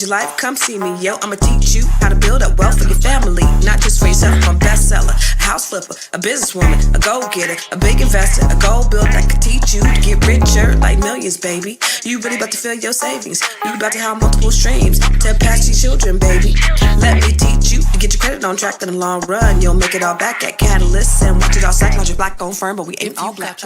Your life, come see me, yo. I'ma teach you how to build up wealth for your family, not just for yourself. I'm a bestseller, a house flipper, a businesswoman, a go-getter, a big investor, a gold builder that could teach you to get richer like millions, baby. You really about to fill your savings. You about to have multiple streams to pass your children, baby. Let me teach you to get your credit on track in the long run. You'll make it all back at Catalyst and watch it all psychology black-owned firm, but we ain't all black.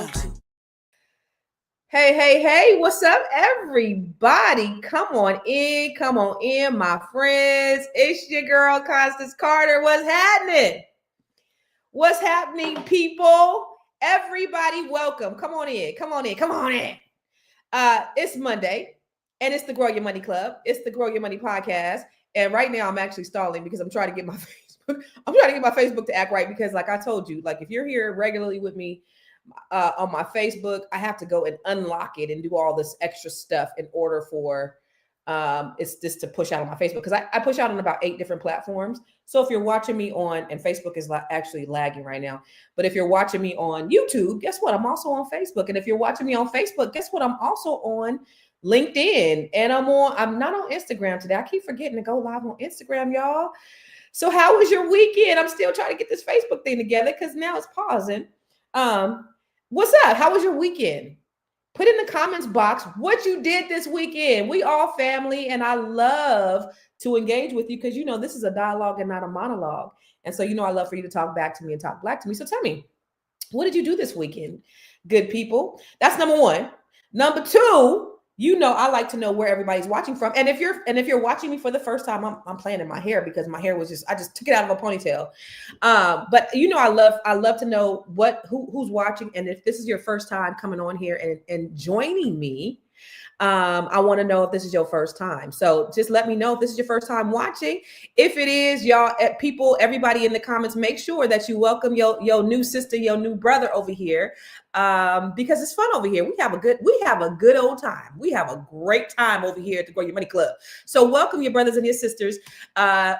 Hey, what's up, everybody? Come on in, my friends. It's your girl, Constance Carter. What's happening? What's happening, people? Everybody, welcome. Come on in. It's Monday, and it's the Grow Your Money Club. It's the Grow Your Money podcast. And right now, I'm actually stalling because I'm trying to get my Facebook. I'm trying to get my Facebook to act right because, like I told you, like if you're here regularly with me, on my Facebook, I have to go and unlock it and do all this extra stuff in order for it's just to push out on my Facebook, because I push out on about 8 different platforms. So if you're watching me on, and Facebook is actually lagging right now, but if you're watching me on YouTube, guess what? I'm also on Facebook. And if you're watching me on Facebook, guess what? I'm also on LinkedIn, and I'm not on Instagram today. I keep forgetting to go live on Instagram, y'all. So how was your weekend? I'm still trying to get this Facebook thing together because now it's pausing. What's up? How was your weekend? Put in the comments box what you did this weekend. We all family, and I love to engage with you because, this is a dialogue and not a monologue. And so, I love for you to talk back to me and talk black to me. So tell me, what did you do this weekend? Good people. That's number one. Number two, I like to know where everybody's watching from. And if you're watching me for the first time, I'm playing in my hair because my hair was I just took it out of a ponytail. But I love to know who's watching. And if this is your first time coming on here and joining me, I want to know if this is your first time. So just let me know if this is your first time watching. If it is, y'all, people, everybody in the comments, make sure that you welcome your new sister, your new brother over here. Because it's fun over here. We have a good old time. We have a great time over here at the Grow Your Money Club. So welcome your brothers and your sisters, and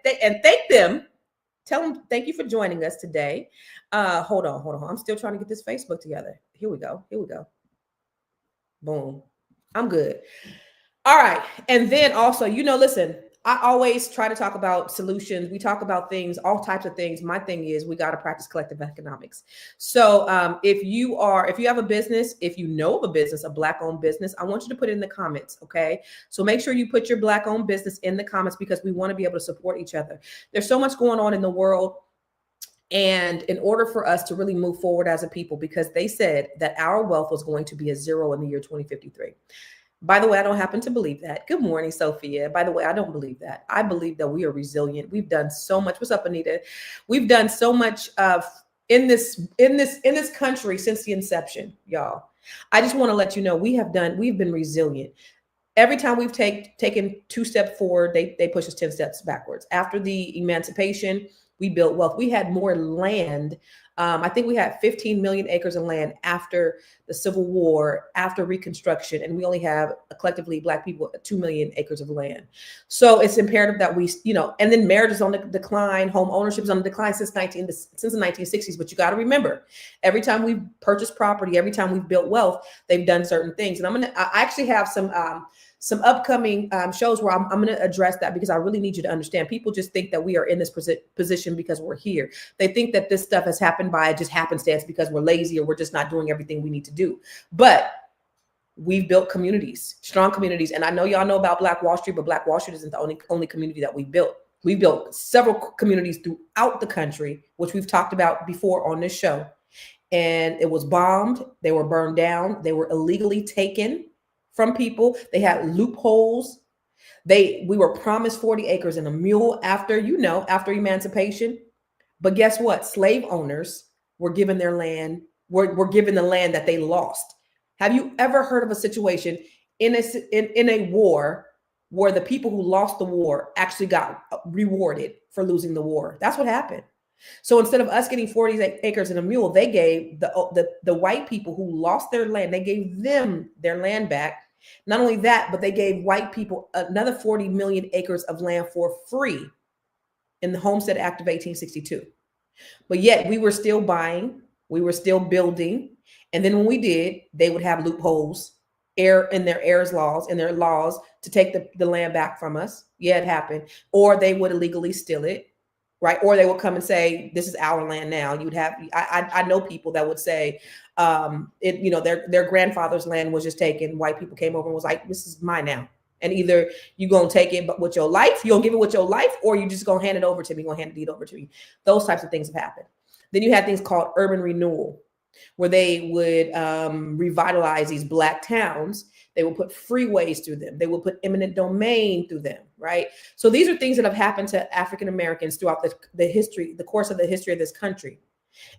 thank them. Tell them thank you for joining us today. Hold on. I'm still trying to get this Facebook together. Here we go. Boom. I'm good. All right. And then also, listen, I always try to talk about solutions. We talk about things, all types of things. My thing is we got to practice collective economics. So if you have a business, if you know of a business, a Black-owned business, I want you to put it in the comments. Okay. So make sure you put your Black-owned business in the comments because we want to be able to support each other. There's so much going on in the world. And in order for us to really move forward as a people, because they said that our wealth was going to be a zero in the year 2053. By the way, I don't happen to believe that. Good morning, Sophia. By the way, I don't believe that. I believe that we are resilient. We've done so much. What's up, Anita? We've done so much in this country since the inception, y'all. I just want to let you know we've been resilient. Every time we've taken 2 steps forward, they push us 10 steps backwards. After the emancipation, we built wealth. We had more land. I think we had 15 million acres of land after the Civil War, after Reconstruction, and we only have collectively Black people 2 million acres of land. So it's imperative that we, and then marriage is on the decline, home ownership is on the decline since the 1960s. But you got to remember, every time we've purchased property, every time we've built wealth, they've done certain things. And I actually have some upcoming shows where I'm going to address that because I really need you to understand. People just think that we are in this position because we're here. They think that this stuff has happened by just happenstance because we're lazy or we're just not doing everything we need to do. But we've built communities, strong communities. And I know y'all know about Black Wall Street, but Black Wall Street isn't the only community that we built. We built several communities throughout the country, which we've talked about before on this show. And it was bombed. They were burned down. They were illegally taken from people. They had loopholes. We were promised 40 acres and a mule after emancipation. But guess what? Slave owners were given their land, were given the land that they lost. Have you ever heard of a situation in a war where the people who lost the war actually got rewarded for losing the war? That's what happened. So instead of us getting 40 acres and a mule, they gave the white people who lost their land, they gave them their land back. Not only that, but they gave white people another 40 million acres of land for free in the Homestead Act of 1862. But yet we were still buying, we were still building. And then when we did, they would have loopholes, in their laws to take the land back from us. Yeah, it happened. Or they would illegally steal it, right? Or they would come and say, this is our land now. You'd have, I know people that would say, their grandfather's land was just taken. White people came over and was like, this is mine now. And either you gonna take it but with your life, you gonna give it with your life, or you just gonna hand it over to me, gonna hand the deed over to me. Those types of things have happened. Then you had things called urban renewal, where they would revitalize these Black towns. They will put freeways through them. They will put eminent domain through them, right? So these are things that have happened to African Americans throughout the course of the history of this country.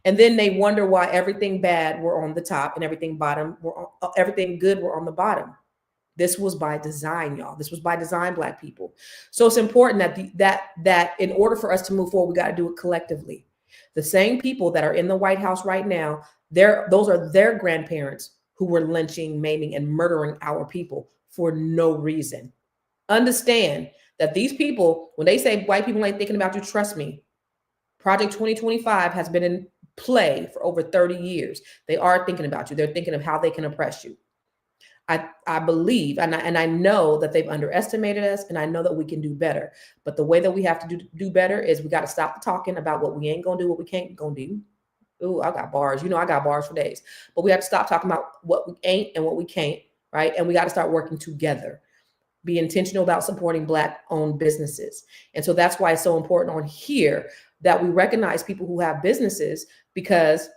And then they wonder why everything bad were on the top and everything good were on the bottom. This was by design, y'all. This was by design, Black people. So it's important that in order for us to move forward, we got to do it collectively. The same people that are in the White House right now, those are their grandparents who were lynching, maiming, and murdering our people for no reason. Understand that these people, when they say white people ain't thinking about you, trust me, Project 2025 has been in play for over 30 years. They are thinking about you. They're thinking of how they can oppress you. I believe, and I know that they've underestimated us, and I know that we can do better. But the way that we have to do better is we got to stop talking about what we ain't gonna do, what we can't gonna do. Ooh, I got bars. I got bars for days. But we have to stop talking about what we ain't and what we can't, right? And we got to start working together. Be intentional about supporting Black-owned businesses. And so that's why it's so important on here that we recognize people who have businesses, because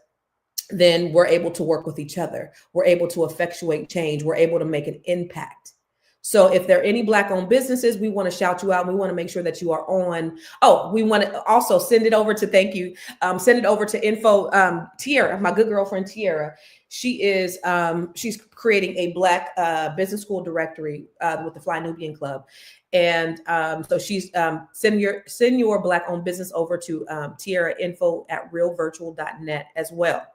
then we're able to work with each other. We're able to effectuate change. We're able to make an impact. So if there are any Black-owned businesses, we want to shout you out. We want to make sure that you are on. Oh, we want to also send it over to, thank you. Send it over to info. Tiara, my good girlfriend, Tiara, she's creating a Black business school directory with the Fly Nubian Club. And so she's send your Black-owned business over to Tiara info@realvirtual.net as well.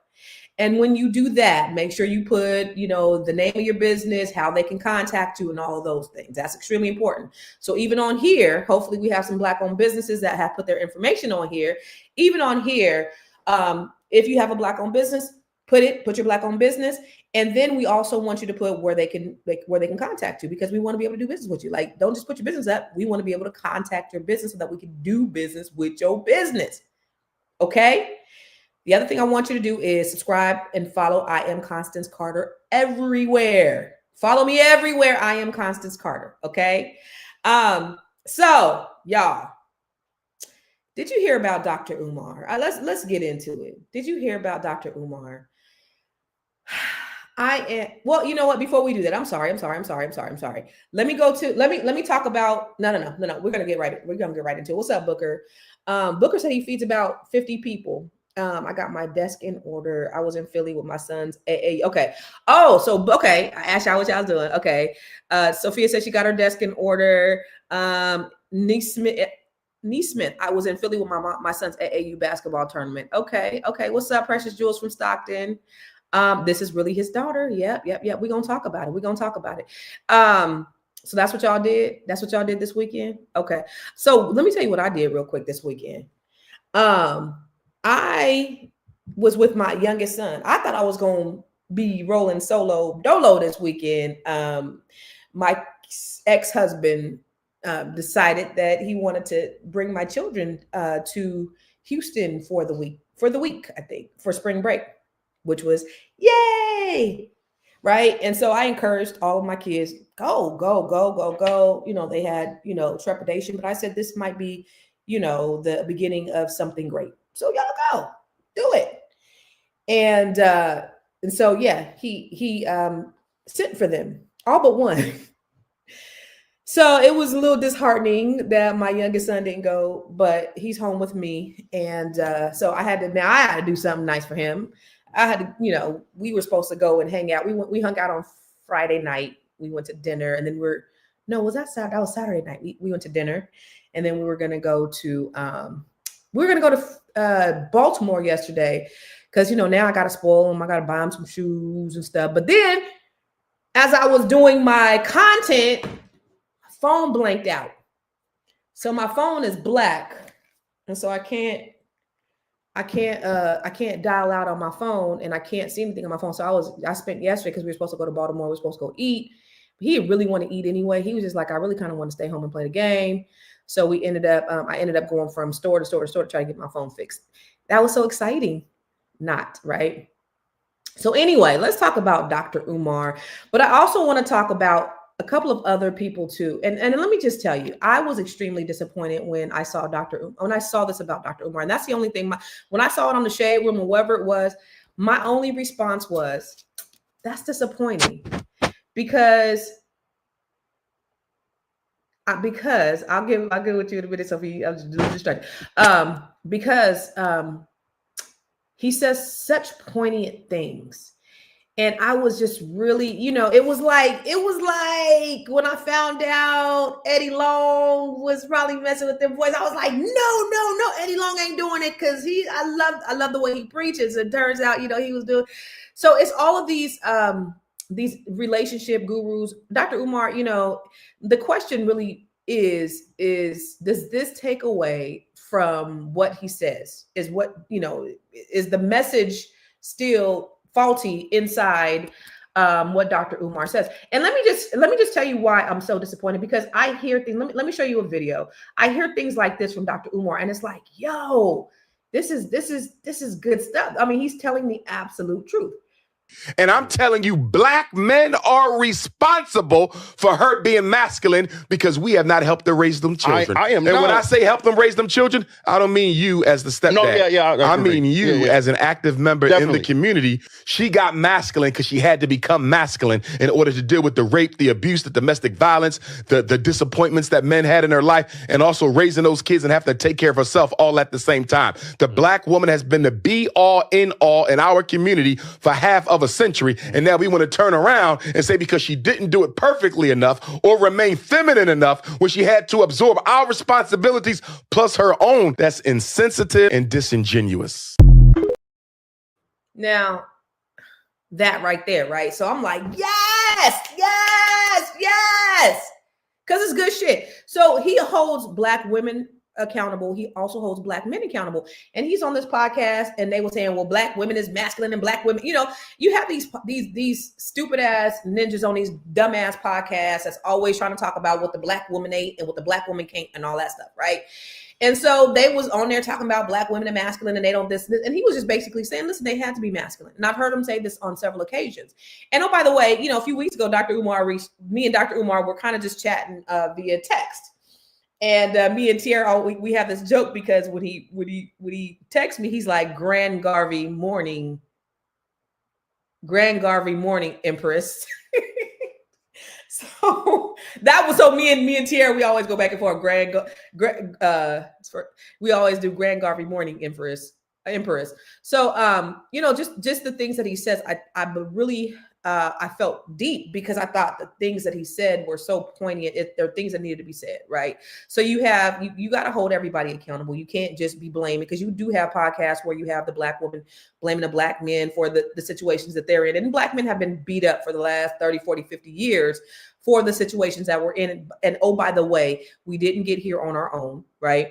And when you do that, make sure you put, the name of your business, how they can contact you, and all of those things. That's extremely important. So even on here, hopefully we have some Black-owned businesses that have put their information on here. Even on here, if you have a Black-owned business, put your Black-owned business. And then we also want you to put where they can contact you, because we want to be able to do business with you. Like, don't just put your business up. We want to be able to contact your business so that we can do business with your business. Okay? The other thing I want you to do is subscribe and follow I Am Constance Carter everywhere. Follow me everywhere. I Am Constance Carter. Okay. So y'all, did you hear about Dr. Umar? Let's get into it. Did you hear about Dr. Umar? Well, you know what? Before we do that, I'm sorry. Let me talk about, no. We're going to get right into it. What's up, Booker? Booker said he feeds about 50 people. I got my desk in order. I was in Philly with my sons. Okay. Oh, so, okay. I asked y'all what y'all doing. Okay. Sophia said she got her desk in order. Neesmith, I was in Philly with my son's AAU basketball tournament. Okay. What's up, Precious Jules from Stockton? This is really his daughter. Yep. We're going to talk about it. So that's what y'all did. That's what y'all did this weekend. Okay. So let me tell you what I did real quick this weekend. I was with my youngest son. I thought I was going to be rolling solo dolo this weekend. My ex-husband decided that he wanted to bring my children to Houston for the week, I think, for spring break, which was yay, right? And so I encouraged all of my kids, go. They had, trepidation, but I said, this might be, the beginning of something great. So y'all go do it. And so, yeah, he sent for them, all but one. So it was a little disheartening that my youngest son didn't go, but he's home with me. And so I had to do something nice for him. I had to, we were supposed to go and hang out. We hung out on Friday night. We went to dinner, and then that was Saturday night. We went to dinner, and then we were going to go to, Baltimore yesterday, because now I gotta spoil him. I gotta buy him some shoes and stuff. But then, as I was doing my content, my phone blanked out. So my phone is black, and so I can't dial out on my phone, and I can't see anything on my phone. So I spent yesterday, because we were supposed to go to Baltimore. We were supposed to go eat. He really wanted to eat anyway. He was just like, I really kind of want to stay home and play the game. So we ended up, I ended up going from store to store to store to try to get my phone fixed. That was so exciting. Not, right? So anyway, let's talk about Dr. Umar. But I also want to talk about a couple of other people too. And let me just tell you, I was extremely disappointed when I saw when I saw this about Dr. Umar. And that's the only thing, when I saw it on the Shade Room or whatever it was, my only response was, that's disappointing. Because I'll give it to you in a minute, Sophie. I'll just distracted. Because he says such poignant things. And I was just really, it was like when I found out Eddie Long was probably messing with them boys. I was like, no, Eddie Long ain't doing it, because I love the way he preaches. It turns out, he was doing. So it's all of these relationship gurus. Dr. Umar, the question really is does this take away from what he says? Is the message still faulty inside what Dr. Umar says? And let me just tell you why I'm so disappointed, because I hear things. Let me show you a video. I hear things like this from Dr. Umar, and it's like, yo, this is good stuff. I mean, he's telling the absolute truth. And I'm telling you, black men are responsible for her being masculine, because we have not helped her raise them children. I am and not. when I say help them raise them children, I don't mean you as the stepdad. No, yeah, I mean you as an active member in the community. She got masculine because she had to become masculine in order to deal with the rape, the abuse, the domestic violence, the disappointments that men had in her life, and also raising those kids and have to take care of herself all at the same time. The black woman has been the be all in all in our community for half of a century, and now we want to turn around and say because she didn't do it perfectly enough or remain feminine enough when she had to absorb our responsibilities plus her own, that's insensitive and disingenuous. Now, that right there, right? So I'm like, yes, because it's good shit. So he holds black women accountable. He also holds black men accountable. And he's on this podcast, and they were saying, well, black women is masculine and black women, you have these stupid ass ninjas on these dumb ass podcasts that's always trying to talk about what the black woman ate and what the black woman can't and all that stuff, right? And so they was on there talking about black women and masculine, and they don't this, and he was just basically saying, listen, they had to be masculine. And I've heard him say this on several occasions. And oh, by the way, a few weeks ago, me and Dr. Umar were kind of just chatting via text. And me and Tierra, we have this joke, because when he texts me, he's like, Grand Garvey morning, Empress. So me and Tierra, we always go back and forth. We always do Grand Garvey morning, Empress. So just the things that he says, I really I felt deep, because I thought the things that he said were so poignant. There are things that needed to be said, right? So you got to hold everybody accountable. You can't just be blaming, because you do have podcasts where you have the black woman blaming the black men for the situations that they're in. And black men have been beat up for the last 30, 40, 50 years for the situations that we're in. And oh, by the way, we didn't get here on our own, right?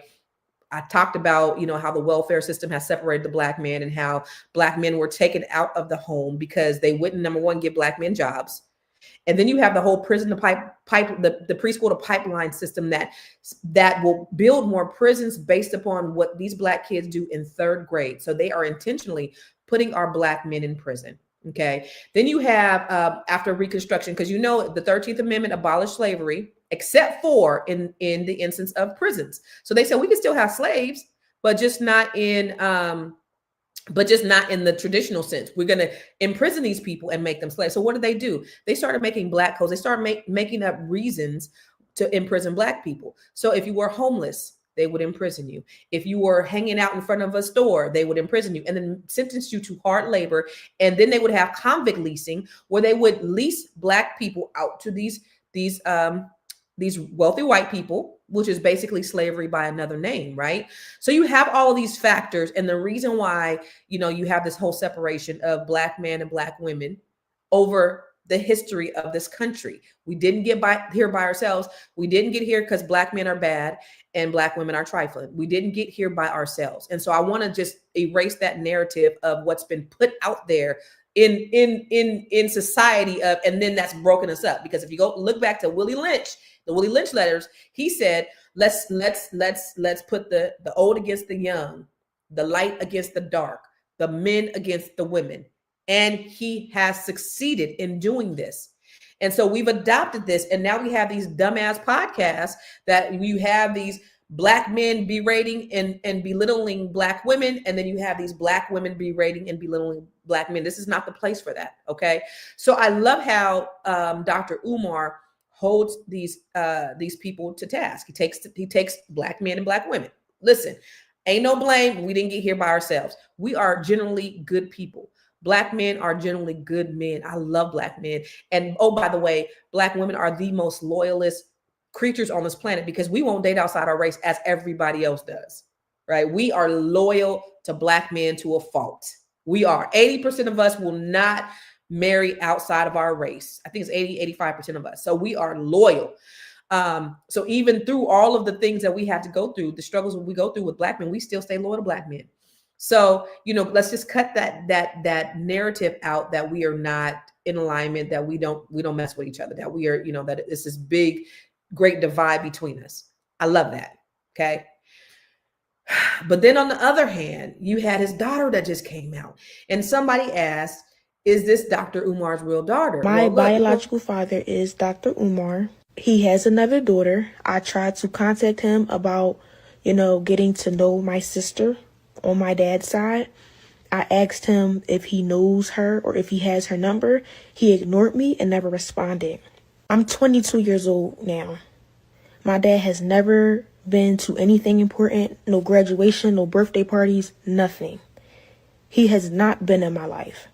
I talked about, how the welfare system has separated the black man, and how black men were taken out of the home because they wouldn't, number one, give black men jobs. And then you have the whole prison to the preschool to pipeline system that will build more prisons based upon what these black kids do in third grade. So they are intentionally putting our black men in prison. Okay. Then you have after Reconstruction, because the 13th Amendment abolished slavery, except for in the instance of prisons. So they said we can still have slaves, but just not in the traditional sense. We're going to imprison these people and make them slaves. So what do? They started making black codes. They started making up reasons to imprison black people. So if you were homeless, they would imprison you. If you were hanging out in front of a store, they would imprison you and then sentence you to hard labor. And then they would have convict leasing, where they would lease black people out to these wealthy white people, which is basically slavery by another name, right? So you have all of these factors. And the reason why, you have this whole separation of black men and black women over the history of this country. We didn't get here by ourselves. We didn't get here because black men are bad and black women are trifling. We didn't get here by ourselves. And so I want to just erase that narrative of what's been put out there in society of, and then that's broken us up. Because if you go look back to Willie Lynch, the Willie Lynch letters, he said, let's put the old against the young, the light against the dark, the men against the women. And he has succeeded in doing this. And so we've adopted this. And now we have these dumbass podcasts that you have these Black men berating and belittling Black women. And then you have these Black women berating and belittling Black men. This is not the place for that. Okay. So I love how Dr. Umar holds these people to task. He takes Black men and Black women. Listen, ain't no blame. We didn't get here by ourselves. We are generally good people. Black men are generally good men. I love Black men. And oh, by the way, Black women are the most loyalist creatures on this planet, because we won't date outside our race as everybody else does, right? We are loyal to Black men to a fault. We are. 80% of us will not marry outside of our race. I think it's 85% of us. So we are loyal. So even through all of the things that we have to go through, the struggles we go through with Black men, we still stay loyal to Black men. So, let's just cut that narrative out that we are not in alignment, that we don't mess with each other, that we are, that it's this big, great divide between us. I love that. Okay. But then on the other hand, you had his daughter that just came out, and somebody asked, is this Dr. Umar's real daughter? My biological father is Dr. Umar. He has another daughter. I tried to contact him about, getting to know my sister on my dad's side. I asked him if he knows her or if he has her number. He ignored me and never responded. I'm 22 years old now. My dad has never been to anything important, no graduation, no birthday parties, nothing. He has not been in my life.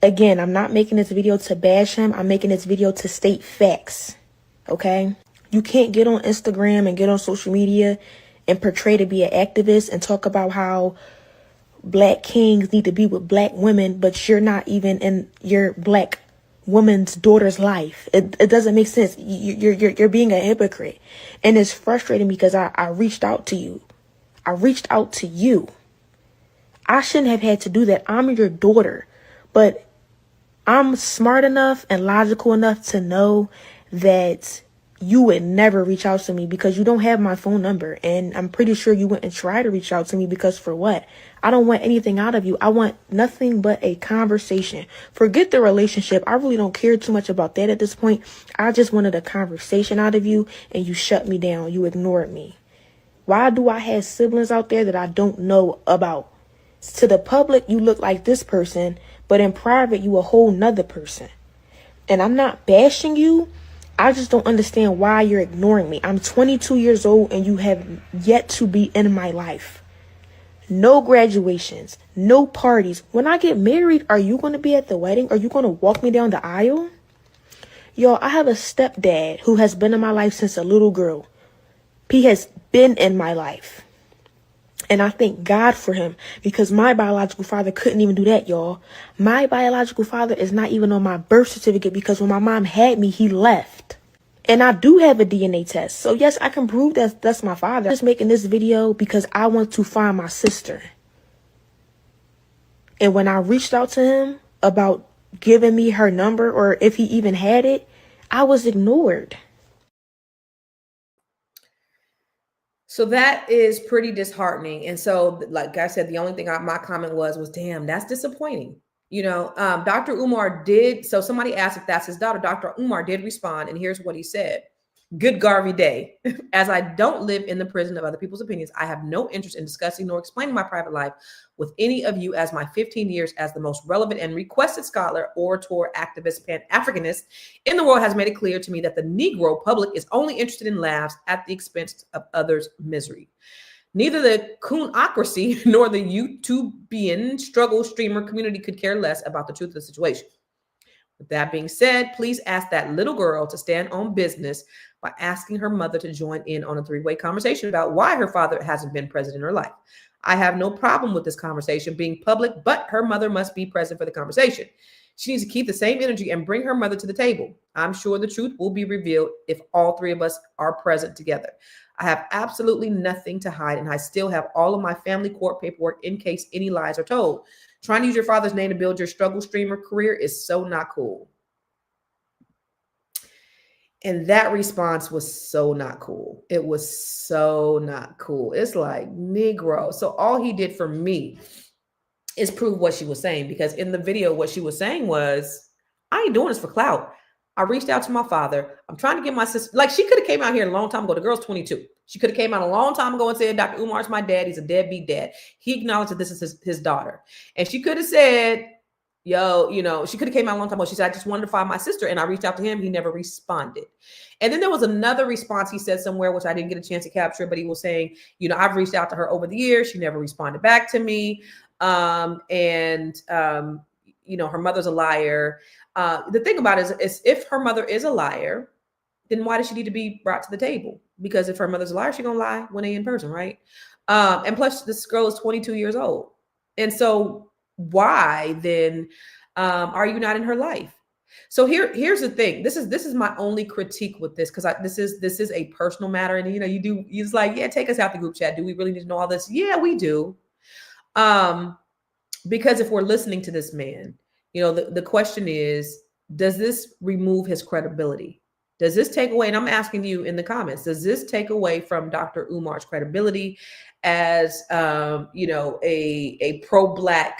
Again, I'm not making this video to bash him. I'm making this video to state facts, okay? You can't get on Instagram and get on social media and portray to be an activist and talk about how Black kings need to be with Black women, but you're not even in your Black woman's daughter's life. It doesn't make sense. You're being a hypocrite. And it's frustrating because I reached out to you. I shouldn't have had to do that. I'm your daughter. But I'm smart enough and logical enough to know that you would never reach out to me because you don't have my phone number. And I'm pretty sure you wouldn't try to reach out to me because for what? I don't want anything out of you. I want nothing but a conversation. Forget the relationship. I really don't care too much about that at this point. I just wanted a conversation out of you, and you shut me down. You ignored me. Why do I have siblings out there that I don't know about? To the public, you look like this person, but in private, you a whole nother person. And I'm not bashing you. I just don't understand why you're ignoring me. I'm 22 years old and you have yet to be in my life. No graduations, no parties. When I get married, are you going to be at the wedding? Are you going to walk me down the aisle? Yo, I have a stepdad who has been in my life since a little girl. He has been in my life. And I thank God for him because my biological father couldn't even do that, y'all. My biological father is not even on my birth certificate because when my mom had me, he left. And I do have a DNA test. So yes, I can prove that that's my father. I'm just making this video because I want to find my sister. And when I reached out to him about giving me her number or if he even had it, I was ignored. So that is pretty disheartening. And so, like I said, the only thing my comment was, damn, that's disappointing. Dr. Umar did. So somebody asked if that's his daughter. Dr. Umar did respond. And here's what he said. Good Garvey day. As I don't live in the prison of other people's opinions, I have no interest in discussing nor explaining my private life with any of you, as my 15 years as the most relevant and requested scholar, orator, activist, Pan-Africanist in the world has made it clear to me that the Negro public is only interested in laughs at the expense of others' misery. Neither the coonocracy nor the YouTubian struggle streamer community could care less about the truth of the situation. With that being said, please ask that little girl to stand on business by asking her mother to join in on a three-way conversation about why her father hasn't been present in her life. I have no problem with this conversation being public, but her mother must be present for the conversation. She needs to keep the same energy and bring her mother to the table. I'm sure the truth will be revealed if all three of us are present together. I have absolutely nothing to hide, and I still have all of my family court paperwork in case any lies are told. Trying to use your father's name to build your struggle streamer career is so not cool. And that response was so not cool. It was so not cool. It's like, Negro. So all he did for me is prove what she was saying, because in the video, what she was saying was, I ain't doing this for clout. I reached out to my father. I'm trying to get my sister. Like, she could have came out here a long time ago. The girl's 22. She could have came out a long time ago and said, Dr. Umar's my dad. He's a deadbeat dad. He acknowledged that this is his daughter. And she could have said, yo, you know, she could have came out a long time ago. She said, I just wanted to find my sister. And I reached out to him. He never responded. And then there was another response he said somewhere, which I didn't get a chance to capture, but he was saying, you know, I've reached out to her over the years. She never responded back to me. You know, her mother's a liar. The thing about it is if her mother is a liar, then why does she need to be brought to the table? Because if her mother's a liar, she's going to lie when they in person, right? And plus, this girl is 22 years old. And so why then are you not in her life? So here's the thing. This is my only critique with this, because this is a personal matter. And, you know, it's like, yeah, take us out the group chat. Do we really need to know all this? Yeah, we do. Because if we're listening to this man, you know, the question is, does this remove his credibility? Does this take away, and I'm asking you in the comments, does this take away from Dr. Umar's credibility as, you know, a pro-Black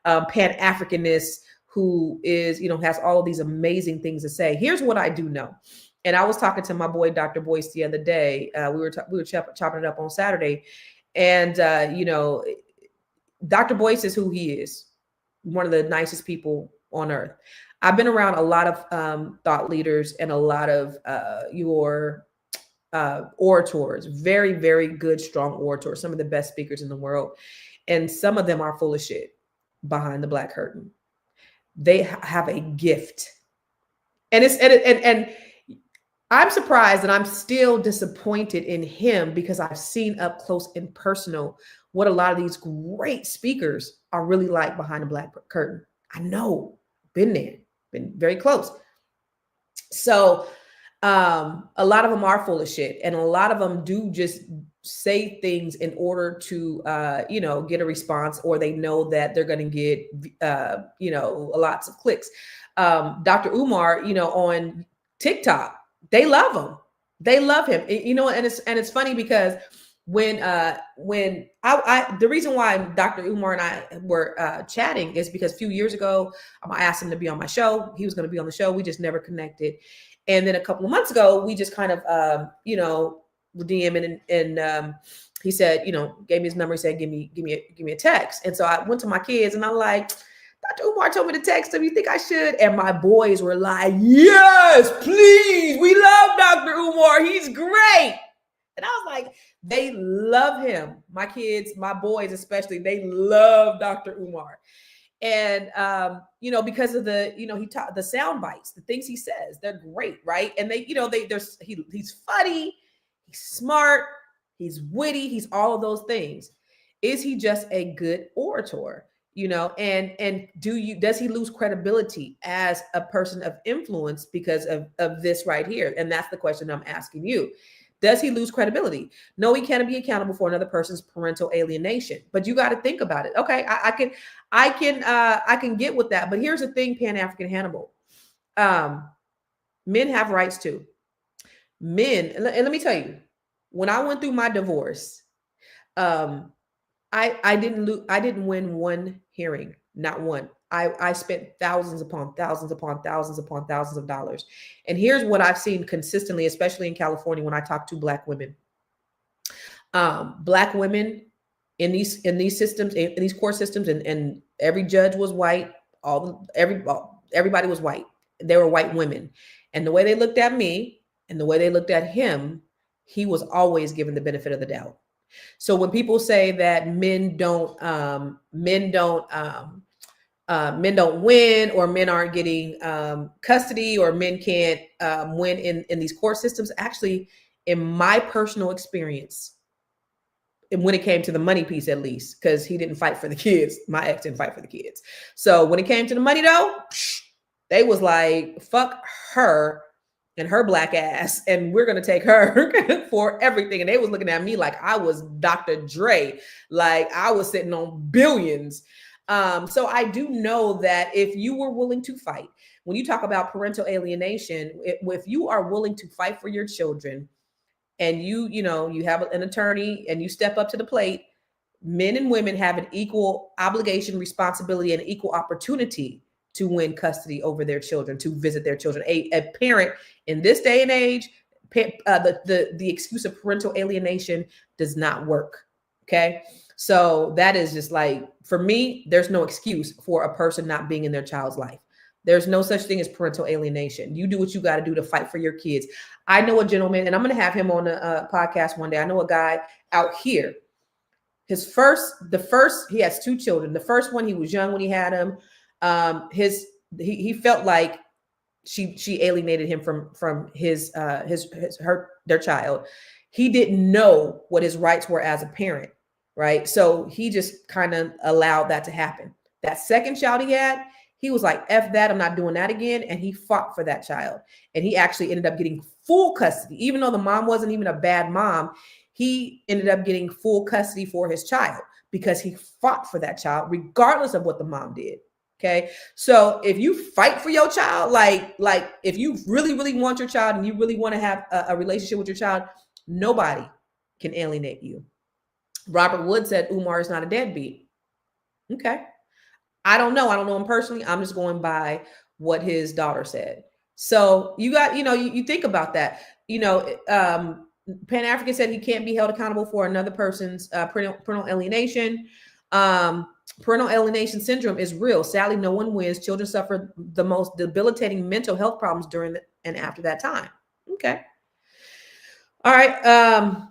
Pan-Africanist who is, you know, has all of these amazing things to say? Here's what I do know. And I was talking to my boy, Dr. Boyce, the other day. We were chopping it up on Saturday. And, you know, Dr. Boyce is who he is. One of the nicest people on earth. I've been around a lot of thought leaders and a lot of your orators, very, very good, strong orators, some of the best speakers in the world. And some of them are full of shit behind the black curtain. They have a gift. And and I'm surprised, and I'm still disappointed in him, because I've seen up close and personal what a lot of these great speakers are really like behind the black curtain. I know, been there, been very close. So a lot of them are full of shit, and a lot of them do just say things in order to, you know, get a response, or they know that they're going to get, you know, lots of clicks. Dr. Umar, you know, on TikTok, they love him. They love him. You know, and it's funny because when the reason why Dr. Umar and I were chatting is because a few years ago, I asked him to be on my show. He was going to be on the show. We just never connected. And then a couple of months ago, we just kind of, you know, DMing, and he said, you know, gave me his number. He said, give me a text. And so I went to my kids and I'm like, Dr. Umar told me to text him. You think I should? And my boys were like, yes, please. We love Dr. Umar. He's great. And I was like, they love him. My kids, my boys especially, they love Dr. Umar. And, you know, because of the, you know, the sound bites, the things he says, they're great, right? And they, you know, he's funny, he's smart, he's witty, he's all of those things. Is he just a good orator? You know, and does he lose credibility as a person of influence because of this right here? And that's the question I'm asking you. Does he lose credibility? No, he can't be accountable for another person's parental alienation. But you got to think about it. Okay, I can get with that. But here's the thing, Pan-African Hannibal. Men have rights too. Men, and let me tell you, when I went through my divorce, I didn't win one hearing, not one. I spent thousands upon thousands upon thousands upon thousands of dollars. And here's what I've seen consistently, especially in California, when I talk to Black women. Black women in these systems, in these court systems, and every judge was white. Everybody was white. They were white women. And the way they looked at me and the way they looked at him, he was always given the benefit of the doubt. So when people say that men don't win, or men aren't getting custody, or men can't win in these court systems, actually, in my personal experience, and when it came to the money piece, at least, because he didn't fight for the kids, my ex didn't fight for the kids. So when it came to the money, though, they was like, fuck her and her Black ass, and we're going to take her for everything. And they was looking at me like I was Dr. Dre, like I was sitting on billions. So I do know that if you were willing to fight, when you talk about parental alienation, if you are willing to fight for your children, and you have an attorney and you step up to the plate, men and women have an equal obligation, responsibility, and equal opportunity to win custody over their children, to visit their children. A parent in this day and age, the excuse of parental alienation does not work. Okay. So that is just like, for me, there's no excuse for a person not being in their child's life. There's no such thing as parental alienation. You do what you got to do to fight for your kids. I know a gentleman, and I'm going to have him on a podcast one day. I know a guy out here. He has 2 children. The first one, he was young when he had him. He felt like she alienated him from their child. He didn't know what his rights were as a parent, right? So he just kind of allowed that to happen. That second child he had, he was like, F that, I'm not doing that again. And he fought for that child. And he actually ended up getting full custody. Even though the mom wasn't even a bad mom, he ended up getting full custody for his child because he fought for that child, regardless of what the mom did. Okay. So if you fight for your child, like if you really, really want your child and you really want to have a relationship with your child, nobody can alienate you. Robert Wood said Umar is not a deadbeat. Okay. I don't know him personally. I'm just going by what his daughter said. So you got, you think about that. Pan-African said he can't be held accountable for another person's parental alienation. Parental alienation syndrome is real. Sadly, no one wins. Children suffer the most debilitating mental health problems during and after that time. Okay. All right.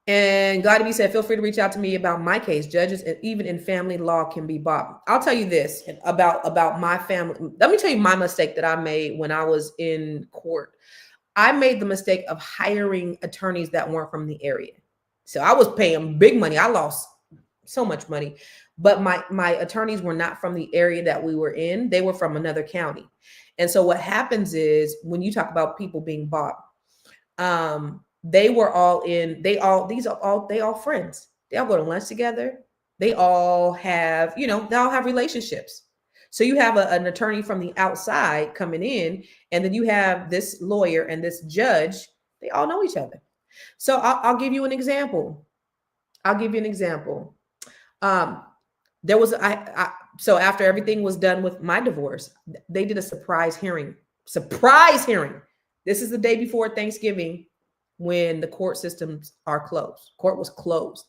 And God said, feel free to reach out to me about my case. Judges, even in family law, can be bought. I'll tell you this about my family. Let me tell you my mistake that I made when I was in court. I made the mistake of hiring attorneys that weren't from the area. So I was paying big money. I lost so much money, but my attorneys were not from the area that we were in. They were from another county. And so what happens is when you talk about people being bought, they all friends. They all go to lunch together. They all have, they all have relationships. So you have an attorney from the outside coming in, and then you have this lawyer and this judge. They all know each other. So I'll give you an example. So after everything was done with my divorce, they did a surprise hearing. This is the day before Thanksgiving, when the court systems are closed. Court was closed.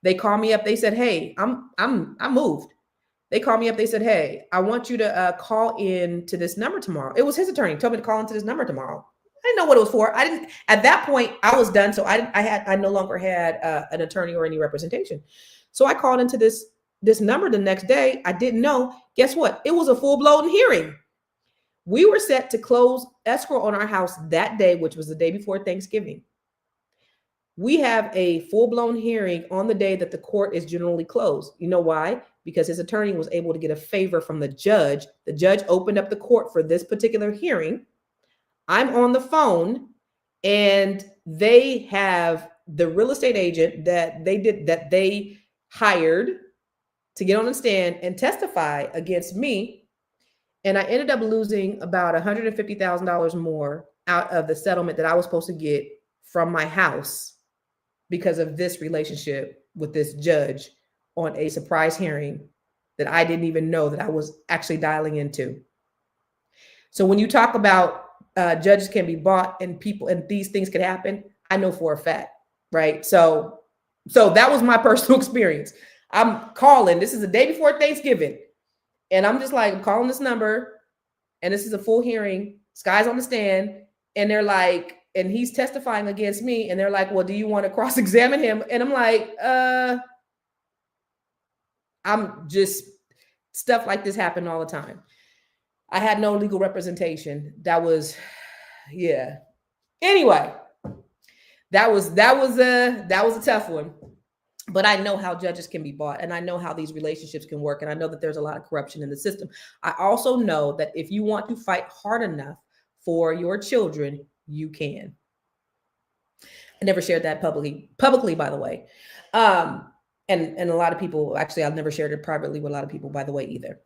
They called me up. They said, hey, I moved. They called me up. They said, hey, I want you to call in to this number tomorrow. It was his attorney told me to call into this number tomorrow. I didn't know what it was for. At that point, I was done. So I no longer had an attorney or any representation. So I called into this number the next day. I didn't know. Guess what? It was a full-blown hearing. We were set to close escrow on our house that day, which was the day before Thanksgiving. We have a full-blown hearing on the day that the court is generally closed. You know why? Because his attorney was able to get a favor from the judge. The judge opened up the court for this particular hearing. I'm on the phone, and they have the real estate agent that they hired to get on the stand and testify against me. And I ended up losing about $150,000 more out of the settlement that I was supposed to get from my house because of this relationship with this judge on a surprise hearing that I didn't even know that I was actually dialing into. So when you talk about judges can be bought and people and these things could happen, I know for a fact, right? So that was my personal experience. I'm calling. This is the day before Thanksgiving. And I'm just like, I'm calling this number, and this is a full hearing. This guy's on the stand, and they're like, and he's testifying against me, and they're like, well, do you want to cross-examine him? And I'm like, I'm just, stuff like this happened all the time. I had no legal representation. That was, yeah. Anyway, that was a tough one. But I know how judges can be bought, and I know how these relationships can work, and I know that there's a lot of corruption in the system. I also know that if you want to fight hard enough for your children, you can. I never shared that publicly, by the way. And a lot of people, actually, I've never shared it privately with a lot of people, by the way, either.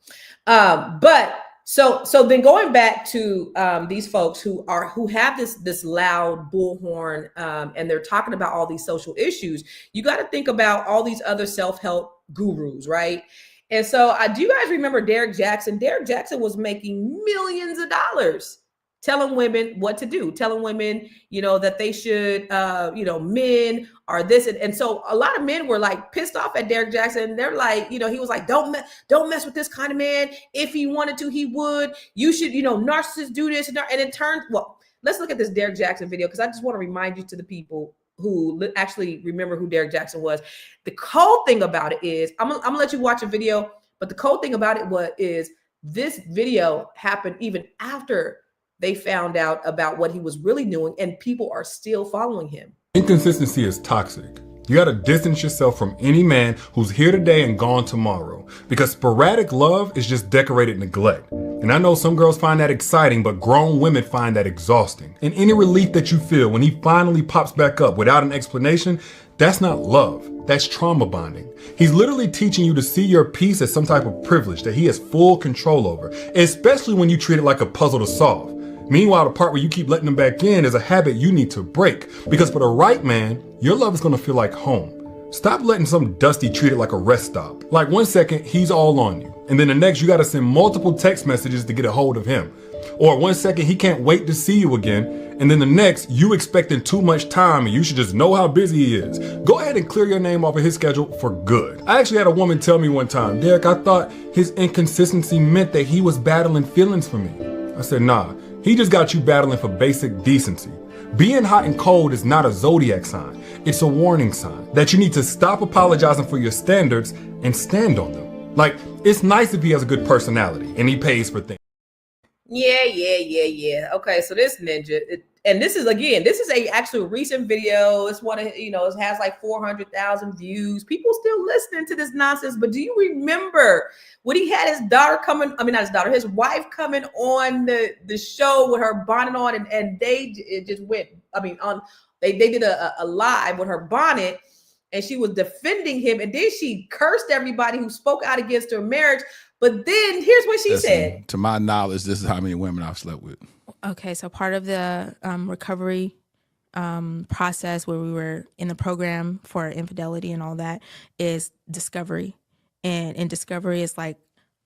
But so then going back to these folks who have this loud bullhorn, and they're talking about all these social issues, you got to think about all these other self-help gurus, right? And so do you guys remember Derek Jackson? Derek Jackson was making millions of dollars telling women what to do, telling women, that they should, men are this. And so a lot of men were like pissed off at Derek Jackson. They're like, he was like, don't mess with this kind of man. If he wanted to, he would. You should, narcissists do this. And it turns, well, let's look at this Derek Jackson video, because I just want to remind you to the people who actually remember who Derek Jackson was. The cold thing about it is, I'm gonna let you watch a video, but the cold thing about it is this video happened even after they found out about what he was really doing, and people are still following him. Inconsistency is toxic. You gotta distance yourself from any man who's here today and gone tomorrow, because sporadic love is just decorated neglect. And I know some girls find that exciting, but grown women find that exhausting. And any relief that you feel when he finally pops back up without an explanation, that's not love, that's trauma bonding. He's literally teaching you to see your peace as some type of privilege that he has full control over, especially when you treat it like a puzzle to solve. Meanwhile, the part where you keep letting them back in is a habit you need to break, because for the right man, your love is gonna feel like home. Stop letting some dusty treat it like a rest stop. Like 1 second, he's all on you, and then the next you gotta send multiple text messages to get a hold of him. Or 1 second, he can't wait to see you again, and then the next, you expecting too much time and you should just know how busy he is. Go ahead and clear your name off of his schedule for good. I actually had a woman tell me one time, Derek, I thought his inconsistency meant that he was battling feelings for me. I said, nah. He just got you battling for basic decency. Being hot and cold is not a zodiac sign. It's a warning sign that you need to stop apologizing for your standards and stand on them. Like, it's nice if he has a good personality and he pays for things. Yeah. Okay, so this ninja, and this is a actual recent video. It's one of, it has like 400,000 views. People still listening to this nonsense. But do you remember when he had his daughter coming? I mean, not his daughter, his wife coming on the show with her bonnet on, and it just went. I mean, they did a live with her bonnet, and she was defending him, and then she cursed everybody who spoke out against her marriage. But then here's what she said. To my knowledge, this is how many women I've slept with. Okay, so part of the recovery process where we were in the program for infidelity and all that is discovery. And in discovery, it's like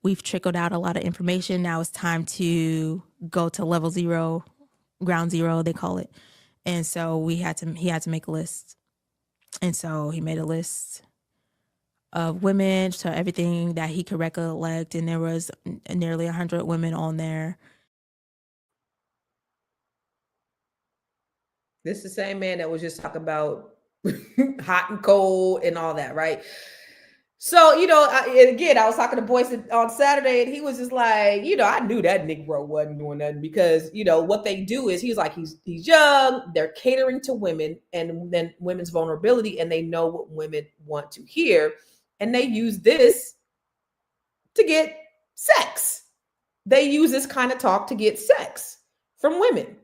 we've trickled out a lot of information. Now it's time to go to level 0, ground zero, they call it. And so he had to make a list. And so he made a list of women, so everything that he could recollect, and there was nearly 100 women on there. This is the same man that was just talking about hot and cold and all that, right? So, again, I was talking to Boyce on Saturday, and he was just like, I knew that Negro wasn't doing nothing, because, what they do is he's like, he's young, they're catering to women and then women's vulnerability, and they know what women want to hear. And they use this to get sex. They use this kind of talk to get sex from women.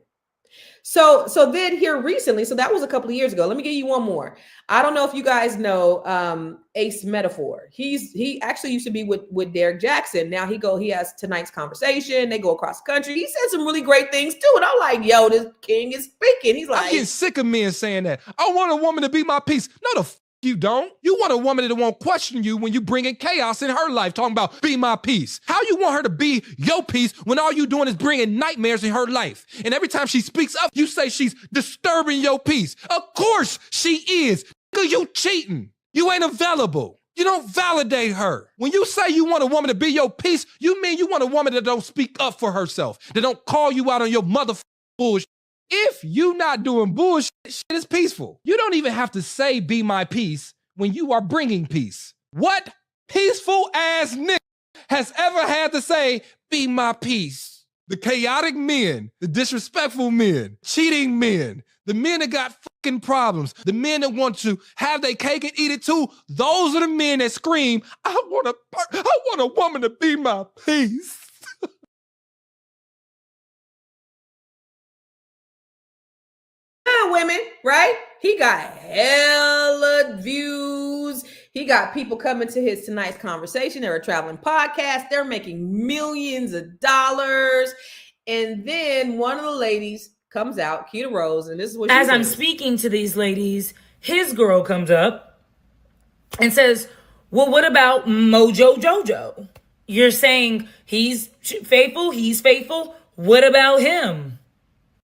So then here recently, so that was a couple of years ago. Let me give you one more. I don't know if you guys know Ace Metaphor. He actually used to be with Derek Jackson. Now he has tonight's conversation. They go across the country. He said some really great things too. And I'm like, yo, this king is speaking. He's like, I'm getting sick of men saying that. I want a woman to be my peace. No, the you don't. You want a woman that won't question you when you bring in chaos in her life, talking about be my peace. How you want her to be your peace when all you doing is bringing nightmares in her life? And every time she speaks up, you say she's disturbing your peace. Of course she is. Nigga, you cheating. You ain't available. You don't validate her. When you say you want a woman to be your peace, you mean you want a woman that don't speak up for herself, that don't call you out on your motherfucking bullshit. If you not doing bullshit, shit is peaceful. You don't even have to say be my peace when you are bringing peace. What peaceful ass nigga has ever had to say be my peace? The chaotic men, the disrespectful men, cheating men, the men that got fucking problems, the men that want to have their cake and eat it too, those are the men that scream, I want a woman to be my peace. Women, right? He got hella views. He got people coming to his tonight's conversation. They're a traveling podcast. They're making millions of dollars. And then one of the ladies comes out, Keita Rose, and this is what she As says. I'm speaking to these ladies, his girl comes up and says, well, what about Mojo Jojo? You're saying he's faithful. What about him?